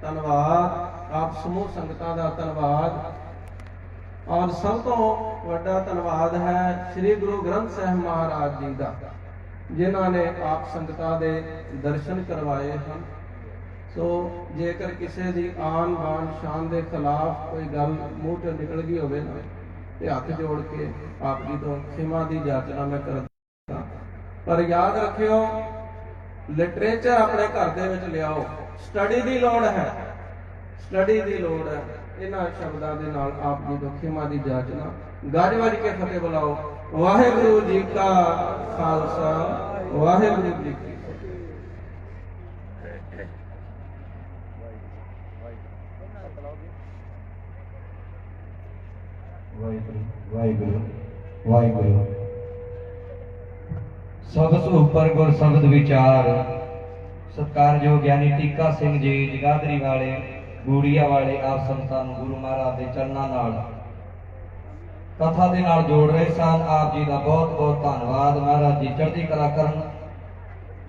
ਧੰਨਵਾਦ। ਆਪ ਸਮੂਹ ਸੰਗਤਾਂ ਦਾ ਧੰਨਵਾਦ। ਔਰ ਸਭ ਤੋਂ ਵੱਡਾ ਧੰਨਵਾਦ ਹੈ ਸ੍ਰੀ ਗੁਰੂ ਗ੍ਰੰਥ ਸਾਹਿਬ ਮਹਾਰਾਜ ਜੀ ਦਾ, ਜਿਨ੍ਹਾਂ ਨੇ ਆਪ ਸੰਗਤਾਂ ਦੇ ਦਰਸ਼ਨ ਕਰਵਾਏ ਹਨ। ਸੋ ਜੇਕਰ ਕਿਸੇ ਦੀ ਆਨ ਬਾਨ ਸ਼ਾਨ ਦੇ ਖਿਲਾਫ ਕੋਈ ਗੱਲ ਮੂੰਹ ਚੋਂ ਨਿਕਲ ਗਈ ਹੋਵੇ ਨਾ, ਤੇ ਹੱਥ ਜੋੜ ਕੇ ਆਪ ਜੀ ਤੋਂ ਖਿਮਾ ਦੀ ਯਾਚਨਾ ਮੈਂ ਕਰਦਾ। ਪਰ ਯਾਦ ਰੱਖਿਓ, ਲਿਟਰੇਚਰ ਆਪਣੇ ਘਰ ਦੇ ਵਿੱਚ ਲਿਆਓ। ਸਟੱਡੀ ਦੀ ਲੋੜ ਹੈ, ਸਟੱਡੀ ਦੀ ਲੋੜ ਹੈ। ਇਹਨਾਂ ਸ਼ਬਦਾਂ ਦੇ ਨਾਲ ਆਪ ਜੀ ਤੋਂ ਖਿਮਾ ਦੀ ਯਾਚਨਾ, ਗੱਜ ਵੱਜ ਕੇ ਫਤਿਹ ਬੁਲਾਓ। ਵਾਹਿਗੁਰੂ ਜੀ ਕਾ ਖਾਲਸਾ, ਵਾਹਿਗੁਰੂ ਜੀ ਕੀ ਫਤਿਹ। ਵਾਹਿਗੁਰੂ ਵਾਹਿਗੁਰੂ ਵਾਹਿਗੁਰੂ। ਸਬਸ ਉੱਪਰ ਗੁਰ ਸ਼ਬਦ ਵਿਚਾਰ। ਸਤਿਕਾਰਯੋਗ ਗਿਆਨੀ ਟੀਕਾ ਸਿੰਘ ਜੀ ਜਗਾਦਰੀ ਵਾਲੇ ਬੂੜੀਆ ਵਾਲੇ ਆਪ ਸੰਤਾਂ ਨੂੰ ਗੁਰੂ ਮਹਾਰਾਜ ਦੇ ਚਰਨਾਂ ਨਾਲ ਕਥਾ ਦੇ ਨਾਲ ਜੋੜ ਰਹੇ ਸਨ। ਆਪ ਜੀ ਦਾ ਬਹੁਤ ਬਹੁਤ ਧੰਨਵਾਦ। ਮਹਾਰਾਜ ਜੀ ਚੜ੍ਹਦੀ ਕਲਾ ਕਰਨ।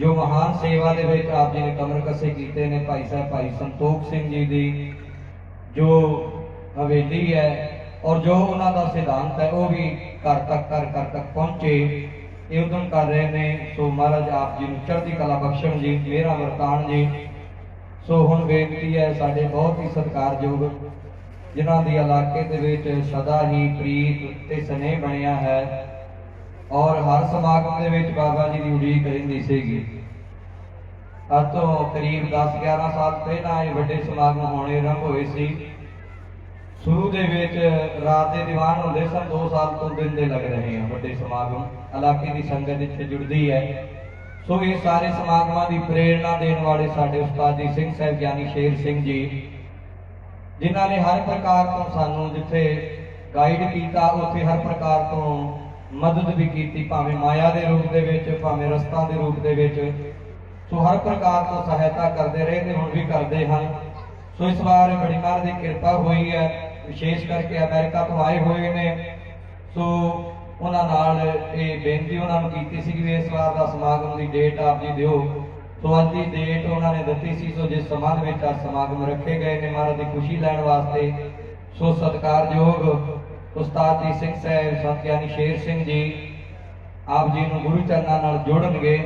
ਜੋ ਮਹਾਨ ਸੇਵਾ ਦੇ ਵਿੱਚ ਆਪ ਜੀ ਨੇ ਕਮਰ ਕੱਸੇ ਕੀਤੇ ਨੇ। ਭਾਈ ਸਾਹਿਬ ਭਾਈ ਸੰਤੋਖ ਸਿੰਘ ਜੀ ਦੀ ਜੋ ਹਵੇਲੀ ਹੈ ਔਰ ਜੋ ਉਹਨਾਂ ਦਾ ਸਿਧਾਂਤ ਹੈ ਉਹ ਵੀ ਘਰ ਤੱਕ ਪਹੁੰਚੇ, ਇਹ ਉਦਮ ਕਰ ਰਹੇ ਨੇ। ਸੋ ਮਹਾਰਾਜ ਆਪ ਜੀ ਨੂੰ ਚੜ੍ਹਦੀ ਕਲਾ ਬਖਸ਼ਣ ਜੀ, ਮੇਰਾ ਵਰਤਾਨ ਜੀ। ਸੋ ਹੁਣ ਬੇਨਤੀ ਹੈ ਸਾਡੇ ਬਹੁਤ ਹੀ ਸਤਿਕਾਰਯੋਗ ਜਿਨ੍ਹਾਂ ਦੀ ਇਲਾਕੇ ਦੇ ਵਿੱਚ ਸਦਾ ਹੀ ਪ੍ਰੀਤ ਤੇ ਸਨੇਹ ਬਣਿਆ ਹੈ ਔਰ ਹਰ ਸਮਾਗਮ ਦੇ ਵਿੱਚ ਬਾਬਾ ਜੀ ਦੀ ਉਡੀਕ ਰਹਿੰਦੀ ਸੀਗੀ। ਅੱਜ ਤੋਂ ਕਰੀਬ 10-11 ਸਾਲ ਪਹਿਲਾਂ ਇਹ ਵੱਡੇ ਸਮਾਗਮ ਹੋਣੇ ਆਰੰਭ ਹੋਏ ਸੀ। ਸ਼ੁਰੂ ਦੇ ਵਿੱਚ ਰਾਤ ਦੇ ਦੀਵਾਨ ਹੁੰਦੇ ਸਨ, 2 ਸਾਲ ਤੋਂ ਦਿਨ ਦੇ ਲੱਗ ਰਹੇ ਆ ਵੱਡੇ ਸਮਾਗਮ। ਇਲਾਕੇ ਦੀ ਸੰਗਤ ਇੱਥੇ ਜੁੜਦੀ ਹੈ। ਸੋ ਇਹ ਸਾਰੇ ਸਮਾਗਮਾਂ ਦੀ ਪ੍ਰੇਰਣਾ ਦੇਣ ਵਾਲੇ ਸਾਡੇ ਉਸਤਾਦ ਜੀ ਸਿੰਘ ਸਾਹਿਬ ਗਿਆਨੀ ਸ਼ੇਰ ਸਿੰਘ ਜੀ, ਜਿਨ੍ਹਾਂ ਨੇ ਹਰ ਪ੍ਰਕਾਰ ਤੋਂ ਸਾਨੂੰ ਜਿੱਥੇ ਗਾਈਡ ਕੀਤਾ ਉੱਥੇ ਹਰ ਪ੍ਰਕਾਰ ਤੋਂ ਮਦਦ ਵੀ ਕੀਤੀ, ਭਾਵੇਂ ਮਾਇਆ ਦੇ ਰੂਪ ਦੇ ਵਿੱਚ, ਭਾਵੇਂ ਰਸਤਾ ਦੇ ਰੂਪ ਦੇ ਵਿੱਚ। ਸੋ ਹਰ ਪ੍ਰਕਾਰ ਤੋਂ ਸਹਾਇਤਾ ਕਰਦੇ ਰਹੇ ਤੇ ਹੁਣ ਵੀ ਕਰਦੇ ਹਨ। ਸੋ ਇਸ ਵਾਰ ਬੜੀ ਮਹਾਰਾਜ ਦੀ ਕਿਰਪਾ ਹੋਈ ਹੈ, ਵਿਸ਼ੇਸ਼ ਕਰਕੇ ਅਮਰੀਕਾ ਤੋਂ ਆਏ ਹੋਏ ਨੇ। ਸੋ ਉਹਨਾਂ ਨਾਲ ਇਹ ਬੇਨਤੀ ਉਹਨਾਂ ਨੂੰ ਕੀਤੀ ਸੀ ਕਿ ਇਸ ਵਾਰ ਦਾ ਸਮਾਗਮ ਦੀ ਡੇਟ ਆਪ ਜੀ ਦਿਓ। ਸੋ ਅੱਜ ਦੀ ਡੇਟ ਉਹਨਾਂ ਨੇ ਦਿੱਤੀ ਸੀ। ਸੋ ਜਿਸ ਸੰਬੰਧ ਵਿੱਚ ਅੱਜ ਸਮਾਗਮ ਰੱਖੇ ਗਏ ਨੇ ਮਹਾਰਾਜ ਦੀ ਖੁਸ਼ੀ ਲੈਣ ਵਾਸਤੇ। ਸੋ ਸਤਿਕਾਰਯੋਗ ਉਸਤਾਦ ਜੀ ਸਿੰਘ ਸਾਹਿਬ ਸੰਤ ਗਿਆਨੀ ਸ਼ੇਰ ਸਿੰਘ ਜੀ ਆਪ ਜੀ ਨੂੰ ਗੁਰੂ ਚਰਨਾਂ ਨਾਲ ਜੋੜਨਗੇ।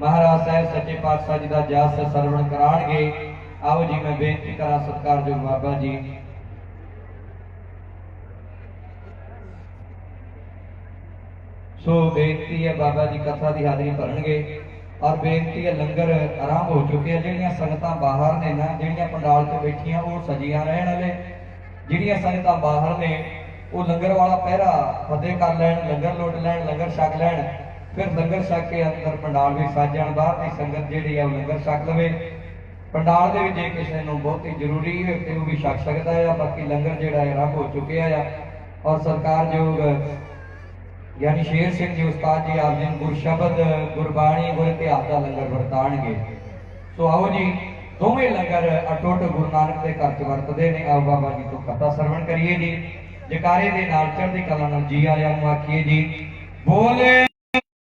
ਮਹਾਰਾਜ ਸਾਹਿਬ ਸੱਚੇ ਪਾਤਸ਼ਾਹ ਜੀ ਦਾ ਜਸ ਸਰਵਣ ਕਰਾਣਗੇ। आओ जी मैं बेनती करा सत्कारयोग बाबा जी। सो बेनती है बाबा जी कथा की हाजरी भरनगे और बेनती है लंगर आरंभ हो चुके हैं। जिहड़ियां संगतां बाहर ने ना, जिहड़ियां पंडाल ते बैठियां वो सजियां रहण वाले, जिहड़ियां संगतां बाहर ने वो लंगर वाला पहरा फतेह कर लैण, लंगर लुट लैण, लंगर छक लैण, फिर लंगर छक के अंदर पंडाल भी सज जाण। बाहर की संगत जिहड़ी है वो लंगर छक लवे। पंडाल दे विच जे किसी नूं बहुती जरूरी है तो वो भी छक सकता है। बाकी लंगर जिहड़ा है आरंभ हो चुके हैं और सरकारयोग यानी शेर सिंह जी उस्ताद जी आप जी गुरशबद गुरबाणी गुर इतिहास का लंगर वरताणगे। सो आओ जी दोवें लंगर अटुट गुरु नानक के घर च वरतदे ने। आओ बाबा जी तो कथा सरवण करिए जी। जकारे दे नाल चढ़दी कला नाल जी आया नूं आखिए जी। बोले